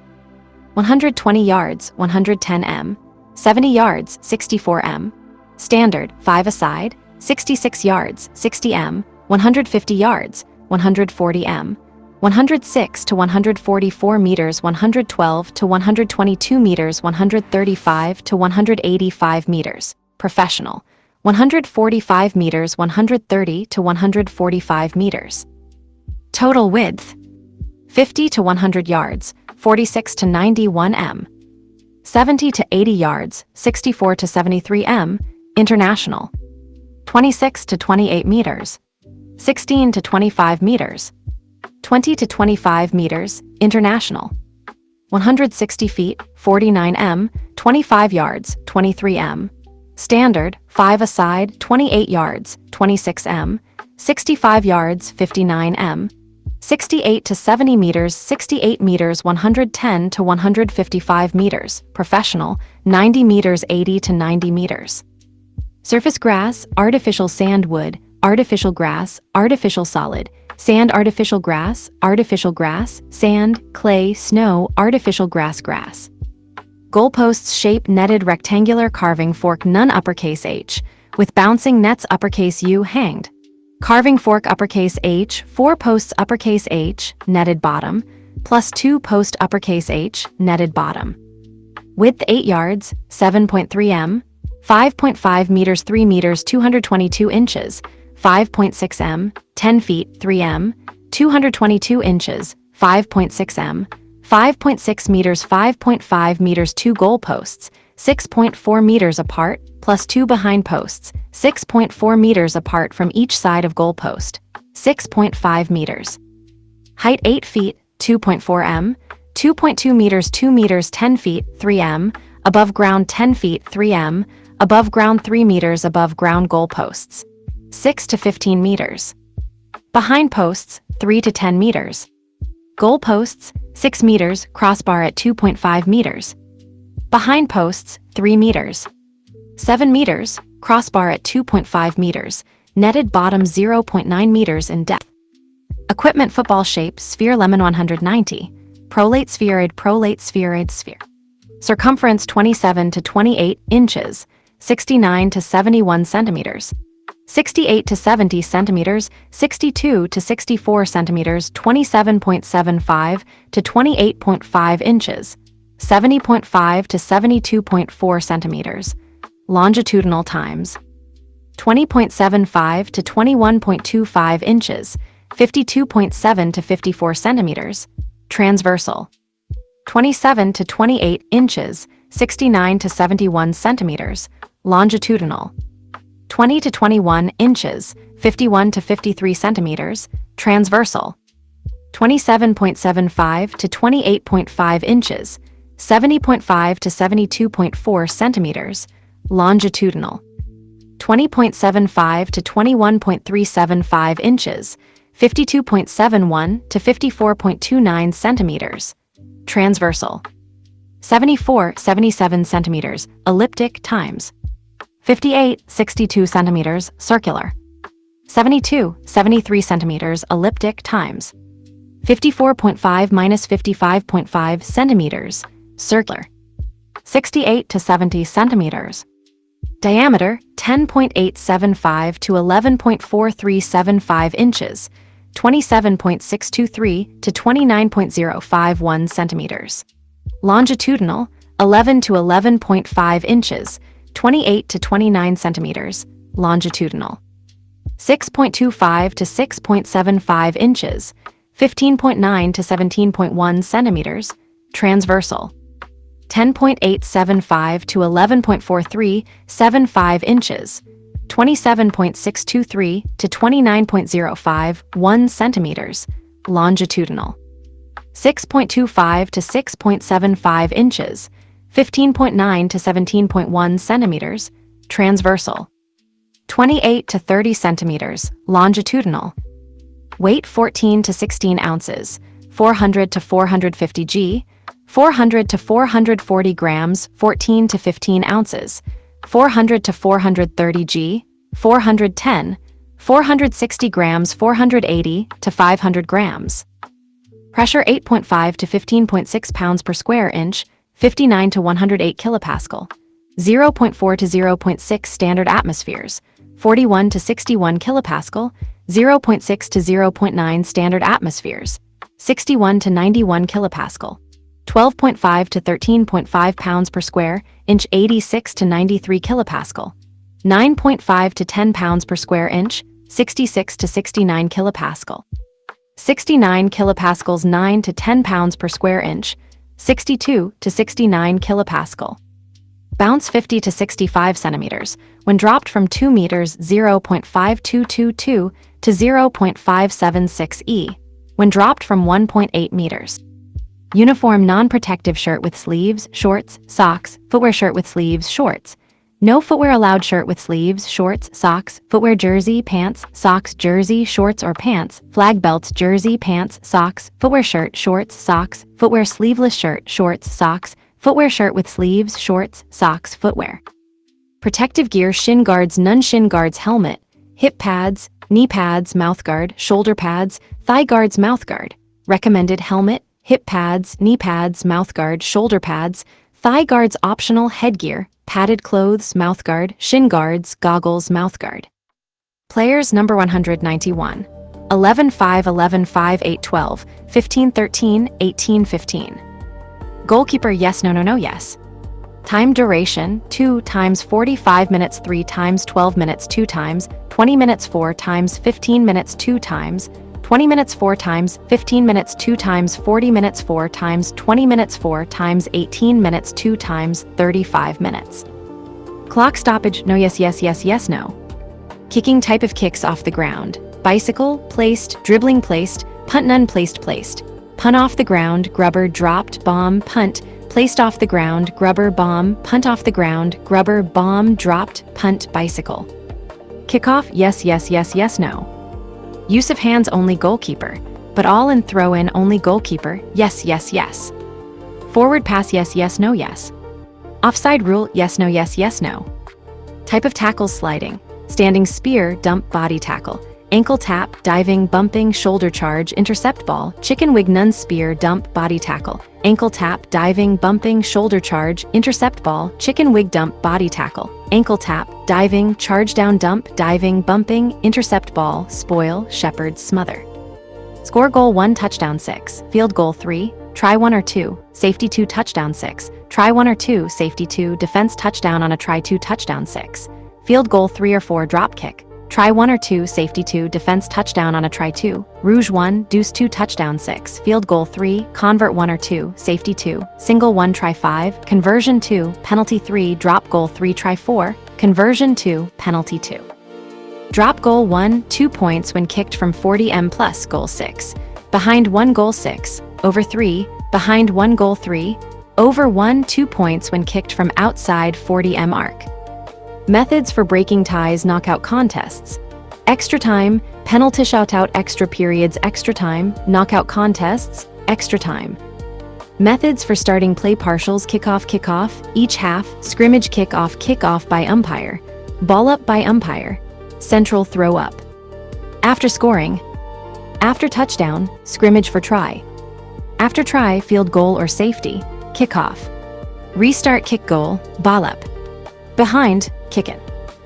120 yards, 110 m, 70 yards, 64 m, standard, 5 aside, 66 yards, 60 m, 150 yards, 140 m, 106 to 144 meters, 112 to 122 meters, 135 to 185 meters, professional. 145 meters, 130 to 145 meters. Total width 50 to 100 yards, 46 to 91 m. 70 to 80 yards, 64 to 73 m, international. 26 to 28 meters, 16 to 25 meters, 20 to 25 meters, international. 160 feet, 49 m, 25 yards, 23 m. Standard, 5 aside, 28 yards, 26 m, 65 yards, 59 m. 68 to 70 meters, 68 meters, 110 to 155 meters, professional, 90 meters, 80 to 90 meters. Surface grass, artificial sand, wood, artificial grass, artificial solid, sand, artificial grass, sand, clay, snow, artificial grass, grass. Goalposts shape, netted rectangular carving fork, none uppercase H, with bouncing nets uppercase U, hanged. Carving fork uppercase H, 4 posts uppercase H, netted bottom, plus 2 post uppercase H, netted bottom. Width 8 yards, 7.3 m, 5.5 meters, 3 meters, 222 inches, 5.6 m, 10 feet, 3 m, 222 inches, 5.6 m, 5.6 meters, 5.5 meters, 2 goal posts, 6.4 meters apart, plus 2 behind posts, 6.4 meters apart from each side of goal post, 6.5 meters. Height 8 feet, 2.4 m, 2.2 meters, 2 meters, 10 feet, 3 m, above ground 10 feet, 3 m, above ground 3 meters, above ground goal posts, 6 to 15 meters. Behind posts, 3 to 10 meters. Goal posts, 6 meters, crossbar at 2.5 meters. Behind posts, 3 meters. 7 meters, crossbar at 2.5 meters, netted bottom 0.9 meters in depth. Equipment football shape, sphere, lemon 190, prolate spheroid sphere. Circumference 27 to 28 inches, 69 to 71 centimeters. 68 to 70 centimeters, 62 to 64 centimeters, 27.75 to 28.5 inches, 70.5 to 72.4 centimeters. Longitudinal times 20.75 to 21.25 inches, 52.7 to 54 centimeters. Transversal 27 to 28 inches, 69 to 71 centimeters. Longitudinal 20 to 21 inches, 51 to 53 centimeters. Transversal 27.75 to 28.5 inches, 70.5 to 72.4 centimeters. Longitudinal 20.75 to 21.375 inches, 52.71 to 54.29 centimeters. Transversal 77 centimeters, elliptic times 62 centimeters, circular 73 centimeters, elliptic times 54.5 minus 55.5 centimeters, circular 68 to 70 centimeters. Diameter 10.875 to 11.4375 inches, 27.623 to 29.051 centimeters. Longitudinal 11 to 11.5 inches, 28 to 29 centimeters. Longitudinal 6.25 to 6.75 inches, 15.9 to 17.1 centimeters. Transversal 10.875 to 11.4375 inches, 27.623 to 29.051 centimeters. Longitudinal 6.25 to 6.75 inches, 15.9 to 17.1 centimeters. Transversal 28 to 30 centimeters. Longitudinal weight 14 to 16 ounces, 400 to 450 g, 400 to 440 grams, 14 to 15 ounces, 400 to 430 g, 410, 460 grams, 480 to 500 grams. Pressure 8.5 to 15.6 pounds per square inch, 59 to 108 kilopascal, 0.4 to 0.6 standard atmospheres, 41 to 61 kilopascal, 0.6 to 0.9 standard atmospheres, 61 to 91 kilopascal. 12.5 to 13.5 pounds per square inch, 86 to 93 kilopascal. 9.5 to 10 pounds per square inch, 66 to 69 kilopascal. 69 kilopascals, 9 to 10 pounds per square inch, 62 to 69 kilopascal. Bounce 50 to 65 centimeters. When dropped from 2 meters 0.5222 to 0.576 e. When dropped from 1.8 meters. Uniform non-protective shirt with sleeves, shorts, socks, footwear shirt with sleeves, shorts. No footwear allowed shirt with sleeves, shorts, socks, footwear jersey, pants, socks, jersey, shorts or pants, flag belts, jersey, pants, socks, footwear shirt, shorts, socks, footwear sleeveless shirt, shorts, socks, footwear shirt with sleeves, shorts, socks, footwear. Protective gear, shin guards, non-shin guards, helmet, hip pads, knee pads, mouth guard, shoulder pads, thigh guards, mouth guard. Recommended helmet, hip pads, knee pads, mouth guard, shoulder pads, thigh guards optional, headgear, padded clothes, mouth guard, shin guards, goggles, mouth guard. Players number 191. 11-5, 11-5, 8-12, 15-13, 18-15. Goalkeeper, yes, no, no, no, yes. Time duration, 2 times 45 minutes, 3 times 12 minutes, 2 times, 20 minutes, 4 times 15 minutes, 2 times, 20 minutes, 4 times 15 minutes, 2 times 40 minutes, 4 times 20 minutes, 4 times 18 minutes, 2 times 35 minutes. Clock stoppage, no, yes, yes, yes, yes, no. Kicking, type of kicks off the ground. Bicycle, placed, dribbling, placed, punt, none, placed, placed. Punt off the ground, grubber, dropped, bomb, punt, placed off the ground, grubber, bomb, punt off the ground, grubber, bomb, dropped, punt, bicycle. Kickoff, yes, yes, yes, yes, no. Use of hands only, goalkeeper, but all in throw-in only, goalkeeper, yes, yes, yes. Forward pass, yes, yes, no, yes. Offside rule, yes, no, yes, yes, no. Type of tackles, sliding, standing spear, dump, body tackle, ankle tap, diving, bumping, shoulder charge, intercept ball, chicken wig, none, spear, dump, body tackle, ankle tap, diving, bumping, shoulder charge, intercept ball, chicken wig, dump, body tackle, ankle tap, diving, charge down, dump, diving, bumping, intercept ball, spoil, shepherd, smother. Score, goal 1, touchdown 6, field goal 3, try 1 or 2, safety 2, touchdown 6, try 1 or 2, safety 2, defense touchdown on a try 2, touchdown 6, field goal 3 or 4, drop kick, try 1 or 2, safety 2, defense touchdown on a try 2, rouge 1, deuce 2, touchdown 6, field goal 3, convert 1 or 2, safety 2, single 1, try 5, conversion 2, penalty 3, drop goal 3, try 4, conversion 2, penalty 2. Drop goal 1, 2 points when kicked from 40m plus, goal 6, behind 1, goal 6, over 3, behind 1, goal 3, over 1, 2 points when kicked from outside 40m arc. Methods for breaking ties, knockout contests. Extra time, penalty, shootout, extra periods, extra time, knockout contests, extra time. Methods for starting play, partials, kickoff, each half, scrimmage, kickoff by umpire, ball up by umpire, central throw up. After scoring. After touchdown, scrimmage for try. After try, field goal or safety, kickoff. Restart, kick, goal, ball up. Behind, kick-in.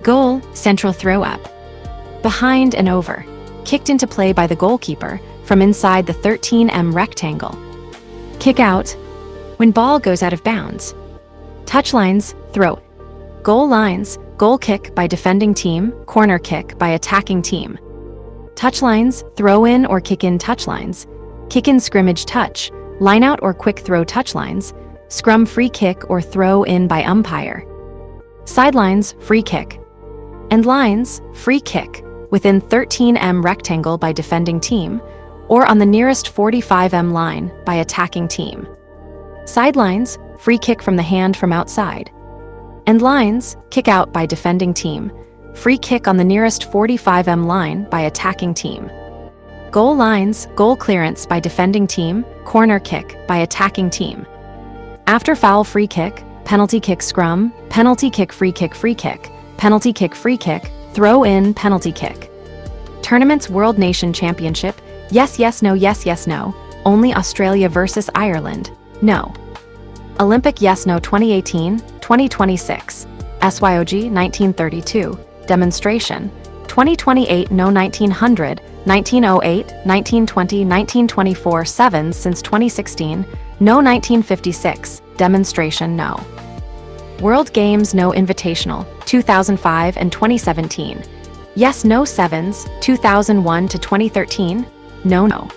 Goal, central throw up. Behind and over. Kicked into play by the goalkeeper from inside the 13m rectangle. Kick out, when ball goes out of bounds. Touch lines, throw. Goal lines, goal kick by defending team, corner kick by attacking team. Touch lines, throw in or kick in, touch lines. Kick in, scrimmage, touch, line out or quick throw, touch lines. Scrum, free kick or throw in by umpire. Sidelines, free kick. And lines, free kick, within 13m rectangle by defending team, or on the nearest 45m line by attacking team. Sidelines, free kick from the hand from outside. And lines, kick out by defending team, free kick on the nearest 45m line by attacking team. Goal lines, goal clearance by defending team, corner kick by attacking team. After foul, free kick, penalty kick, scrum, penalty kick, free kick, penalty kick, free kick, throw in, penalty kick. Tournaments, World Nation Championship, yes, yes, no, yes, yes, no, only Australia versus Ireland, no. Olympic, yes, no, 2018, 2026, SYOG 1932, demonstration, 2028, no, 1900, 1908, 1920, 1924, sevens since 2016, no, 1956, demonstration, no. World Games, no, invitational, 2005 and 2017, yes, no, sevens, 2001 to 2013, no, no.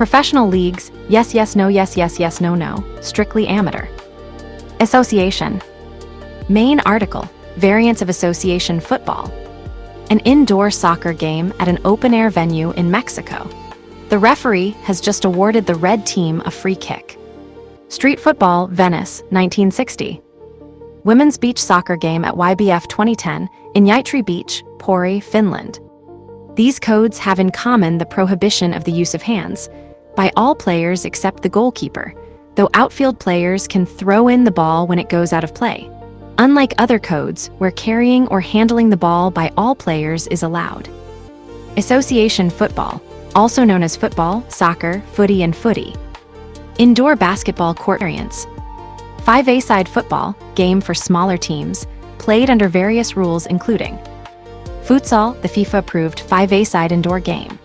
Professional leagues, yes, yes, no, yes, yes, yes, no, no, strictly amateur. Association. Main article, variants of association football. An indoor soccer game at an open-air venue in Mexico. The referee has just awarded the red team a free kick. Street football, Venice, 1960. Women's beach soccer game at YBF 2010 in Yaitree Beach, Pori, Finland. These codes have in common the prohibition of the use of hands by all players except the goalkeeper, though outfield players can throw in the ball when it goes out of play, unlike other codes where carrying or handling the ball by all players is allowed. Association football, also known as football, soccer, footy, and footy. Indoor basketball court variants. 5-a-side football, game for smaller teams, played under various rules including futsal, the FIFA-approved 5-a-side indoor game.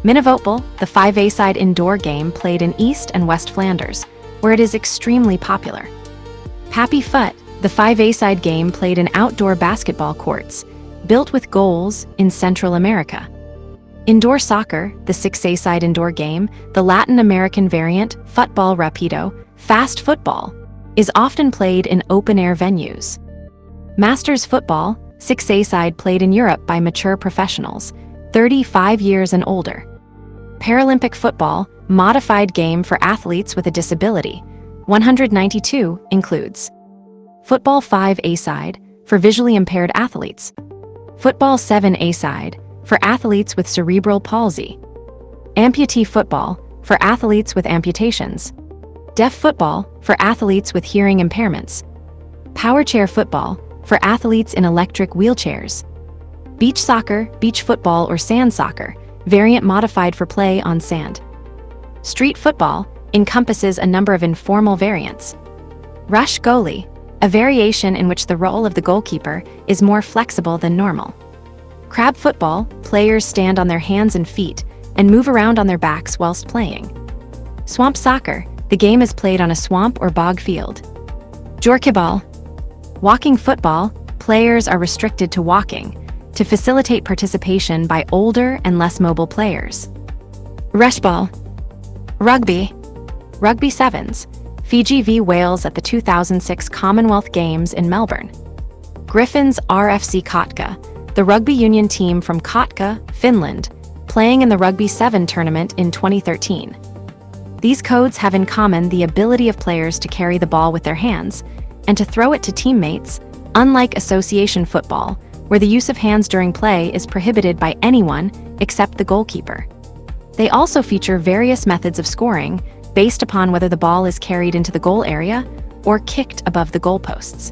Minivotball, the 5-a-side indoor game played in East and West Flanders, where it is extremely popular. Pappy foot, the 5-a-side game played in outdoor basketball courts, built with goals in Central America. Indoor soccer, the 6-a-side indoor game, the Latin American variant, futbol rapido, fast football, is often played in open-air venues. Masters football, 6-a-side played in Europe by mature professionals, 35 years and older. Paralympic football, modified game for athletes with a disability, 192, includes football 5-a-side, for visually impaired athletes. Football 7-a-side, for athletes with cerebral palsy. Amputee football, for athletes with amputations. Deaf football, for athletes with hearing impairments. Powerchair football, for athletes in electric wheelchairs. Beach soccer, beach football or sand soccer, variant modified for play on sand. Street football encompasses a number of informal variants. Rush goalie, a variation in which the role of the goalkeeper is more flexible than normal. Crab football, players stand on their hands and feet and move around on their backs whilst playing. Swamp soccer, the game is played on a swamp or bog field. Jorkeball. Walking football, players are restricted to walking to facilitate participation by older and less mobile players. Rushball. Rugby. Rugby sevens, Fiji v Wales at the 2006 Commonwealth Games in Melbourne. Griffins RFC Kotka, the rugby union team from Kotka, Finland, playing in the Rugby 7 tournament in 2013. These codes have in common the ability of players to carry the ball with their hands and to throw it to teammates, unlike association football, where the use of hands during play is prohibited by anyone except the goalkeeper. They also feature various methods of scoring based upon whether the ball is carried into the goal area or kicked above the goalposts.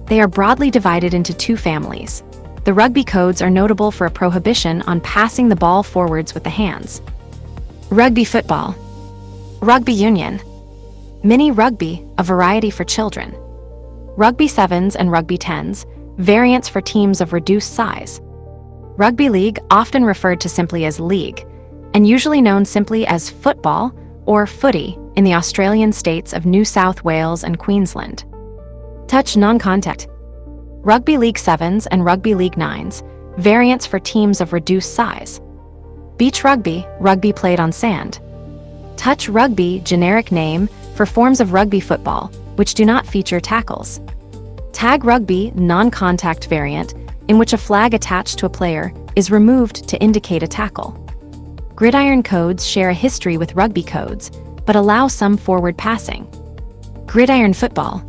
They are broadly divided into two families. The rugby codes are notable for a prohibition on passing the ball forwards with the hands. Rugby football. Rugby union. Mini rugby, a variety for children. Rugby sevens and rugby tens, variants for teams of reduced size. Rugby league, often referred to simply as league, and usually known simply as football or footy in the Australian states of New South Wales and Queensland. Touch non-contact. Rugby league sevens and rugby league nines, variants for teams of reduced size. Beach rugby, rugby played on sand. Touch rugby, generic name for forms of rugby football, which do not feature tackles. Tag rugby, non-contact variant, in which a flag attached to a player is removed to indicate a tackle. Gridiron codes share a history with rugby codes, but allow some forward passing. Gridiron football.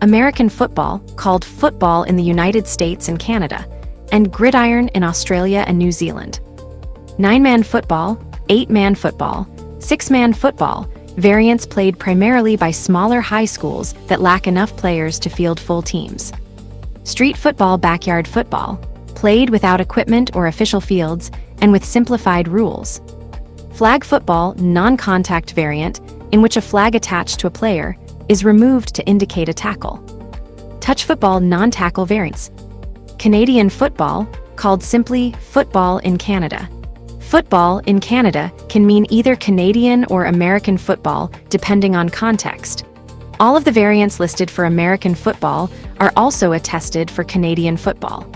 American football, called football in the United States and Canada, and gridiron in Australia and New Zealand. 9-man football, 8-man football, 6-man football, variants played primarily by smaller high schools that lack enough players to field full teams. Street football, backyard football, played without equipment or official fields and with simplified rules. Flag football, non-contact variant, in which a flag attached to a player is removed to indicate a tackle. Touch football, non-tackle variants. Canadian football, called simply football in Canada. Football in Canada can mean either Canadian or American football, depending on context. All of the variants listed for American football are also attested for Canadian football.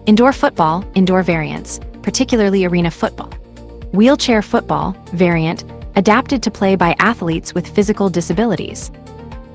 Indoor football, indoor variants, particularly arena football. Wheelchair football, variant, adapted to play by athletes with physical disabilities.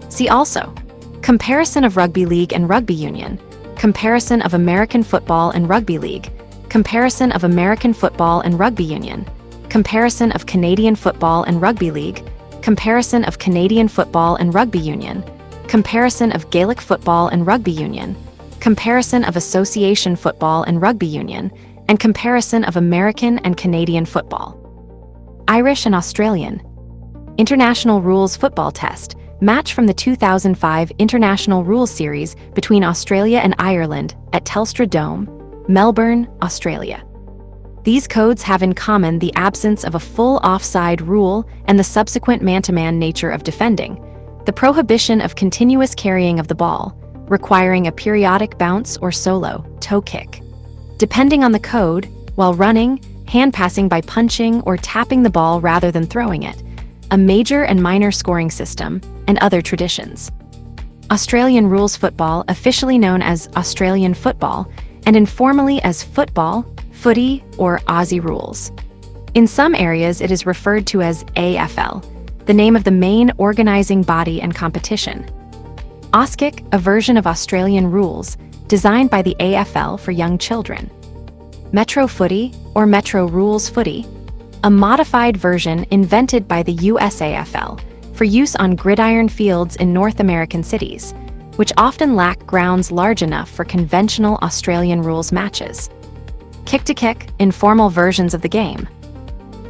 See also: comparison of rugby league and rugby union, comparison of American football and rugby league, comparison of American football and rugby union, comparison of Canadian football and rugby league, comparison of Canadian football and rugby union, comparison of Gaelic football and rugby union, comparison of association football and rugby union, and comparison of American and Canadian football. Irish and Australian. International Rules Football Test, match from the 2005 International Rules Series between Australia and Ireland at Telstra Dome, Melbourne, Australia. These codes have in common the absence of a full offside rule and the subsequent man-to-man nature of defending, the prohibition of continuous carrying of the ball, requiring a periodic bounce or solo toe kick. Depending on the code, while running, hand passing by punching or tapping the ball rather than throwing it, a major and minor scoring system, and other traditions. Australian rules football, officially known as Australian football, and informally as football, footy, or Aussie rules. In some areas it is referred to as AFL, the name of the main organizing body and competition. AUSKIC, a version of Australian rules, designed by the AFL for young children. Metro Footy, or Metro Rules Footy, a modified version invented by the USAFL for use on gridiron fields in North American cities, which often lack grounds large enough for conventional Australian rules matches. Kick-to-kick, informal versions of the game.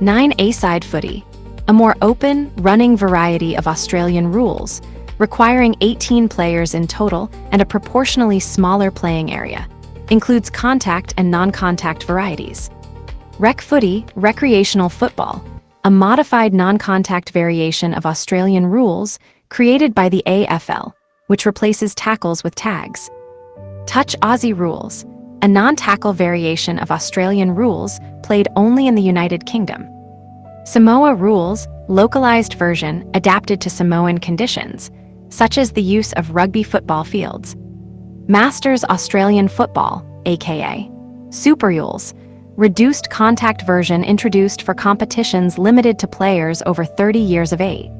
9A-side footy, a more open, running variety of Australian rules, requiring 18 players in total and a proportionally smaller playing area, includes contact and non-contact varieties. Rec footy, recreational football, a modified non-contact variation of Australian rules created by the AFL, which replaces tackles with tags. Touch Aussie rules, a non-tackle variation of Australian rules played only in the United Kingdom. Samoa rules, localized version adapted to Samoan conditions, such as the use of rugby football fields. Masters Australian football, aka Super Rules, reduced contact version introduced for competitions limited to players over 30 years of age.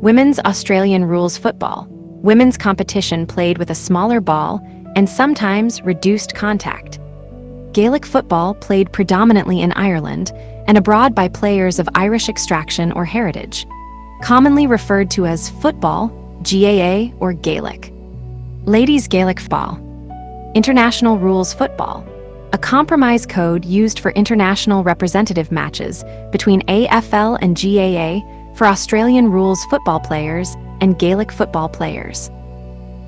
Women's Australian rules football, women's competition played with a smaller ball and sometimes reduced contact. Gaelic football played predominantly in Ireland and abroad by players of Irish extraction or heritage, commonly referred to as football, GAA, or Gaelic. Ladies Gaelic football. International rules football, a compromise code used for international representative matches between AFL and GAA for Australian rules football players and Gaelic football players.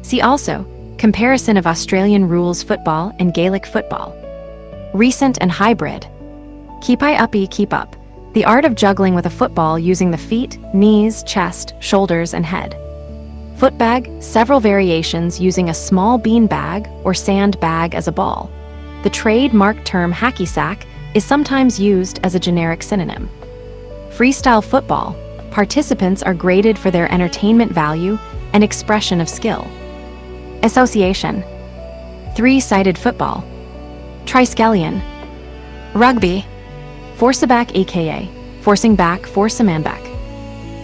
See also: comparison of Australian rules football and Gaelic football. Recent and hybrid. Keepi uppy keep up, the art of juggling with a football using the feet, knees, chest, shoulders, and head. Footbag, several variations using a small bean bag or sand bag as a ball. The trademark term hacky sack is sometimes used as a generic synonym. Freestyle football, participants are graded for their entertainment value and expression of skill. Association. Three-sided football. Triskelion. Rugby. Force-a-back aka forcing back, force a man back.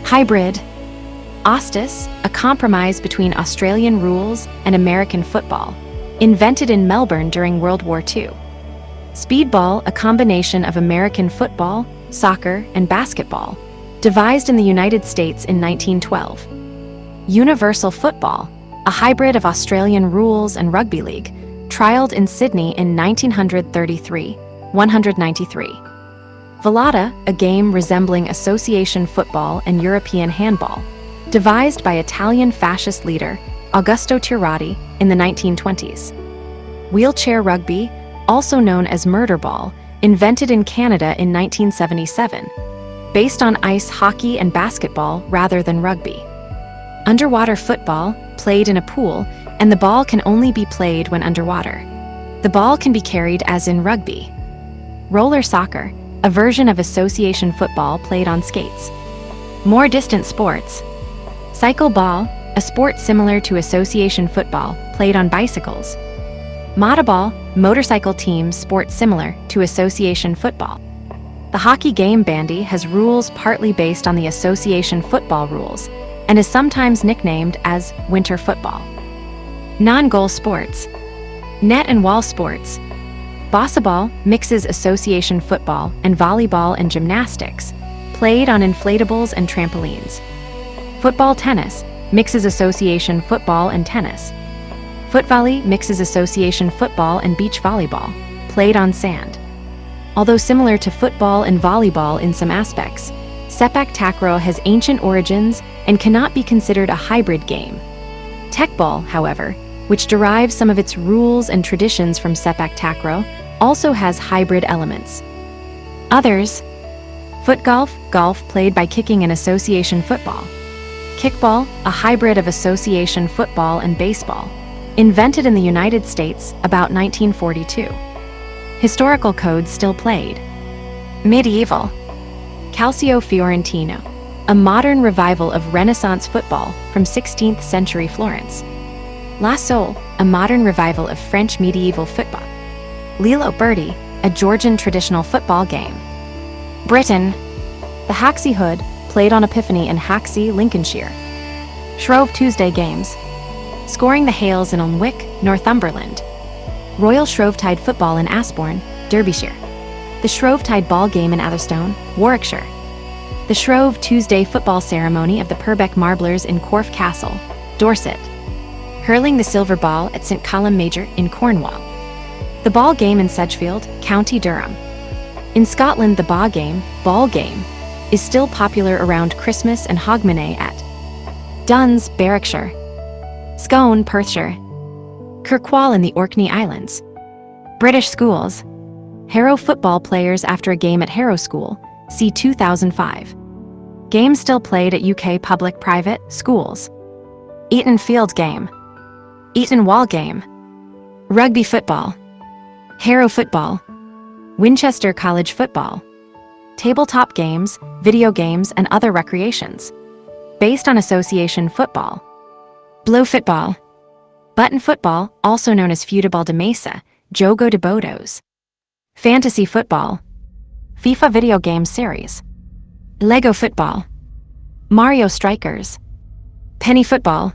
Hybrid. Ostis, a compromise between Australian rules and American football, invented in Melbourne during World War II. Speedball, a combination of American football, soccer, and basketball, devised in the United States in 1912. Universal football, a hybrid of Australian rules and rugby league, trialled in Sydney in 1933. Velata, a game resembling association football and European handball, devised by Italian fascist leader Augusto Tirati in the 1920s. Wheelchair rugby, also known as murder ball, invented in Canada in 1977, based on ice hockey and basketball rather than rugby. Underwater football, played in a pool, and the ball can only be played when underwater. The ball can be carried as in rugby. Roller soccer, a version of association football played on skates. More distant sports. Cycle ball, a sport similar to association football, played on bicycles. Motorball, motorcycle team sport similar to association football. The hockey game bandy has rules partly based on the association football rules and is sometimes nicknamed as winter football. Non-goal sports. Net and wall sports. Basketball mixes association football and volleyball and gymnastics, played on inflatables and trampolines. Football tennis mixes association football and tennis. Foot volley mixes association football and beach volleyball, played on sand. Although similar to football and volleyball in some aspects, sepak takraw has ancient origins and cannot be considered a hybrid game. Tekball, however, which derives some of its rules and traditions from sepak takraw, also has hybrid elements. Others: foot golf, golf played by kicking in association football. Kickball, a hybrid of association football and baseball, invented in the United States about 1942. Historical codes still played. Medieval. Calcio Fiorentino, a modern revival of Renaissance football from 16th century Florence. La Sole, a modern revival of French medieval football. Lilo Birdie, a Georgian traditional football game. Britain. The Haxey Hood, played on Epiphany in Haxey, Lincolnshire. Shrove Tuesday games. Scoring the Hales in Alnwick, Northumberland. Royal Shrovetide football in Asbourne, Derbyshire. The Shrovetide ball game in Atherstone, Warwickshire. The Shrove Tuesday football ceremony of the Purbeck Marblers in Corfe Castle, Dorset. Hurling the silver ball at St Columb Major in Cornwall. The ball game in Sedgefield, County Durham. In Scotland, the ball game, is still popular around Christmas and Hogmanay at Duns, Berwickshire. Scone, Perthshire. Kirkwall in the Orkney Islands. British schools. Harrow football players after a game at Harrow School, see 2005. Games still played at UK public private schools. Eton Field game. Eton Wall game. Rugby football. Harrow football. Winchester College football. Tabletop games, video games, and other recreations. Based on association football. Blow football. Button football, also known as Futebol de Mesa, Jogo de Bodos. Fantasy football. FIFA video game series. Lego football. Mario Strikers. Penny football.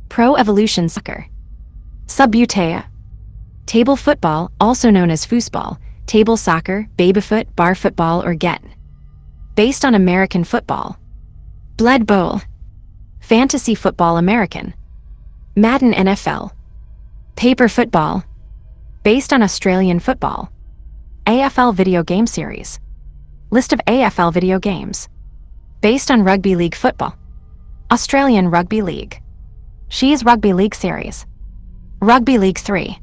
Pro Evolution Soccer. Subbutea. Table football, also known as foosball, table soccer, babyfoot, bar football, or get. Based on American football. Blood Bowl. Fantasy football American. Madden NFL. Paper football. Based on Australian football. AFL video game series. List of AFL video games. Based on Rugby League football. Australian Rugby League. She's Rugby League series. Rugby League 3.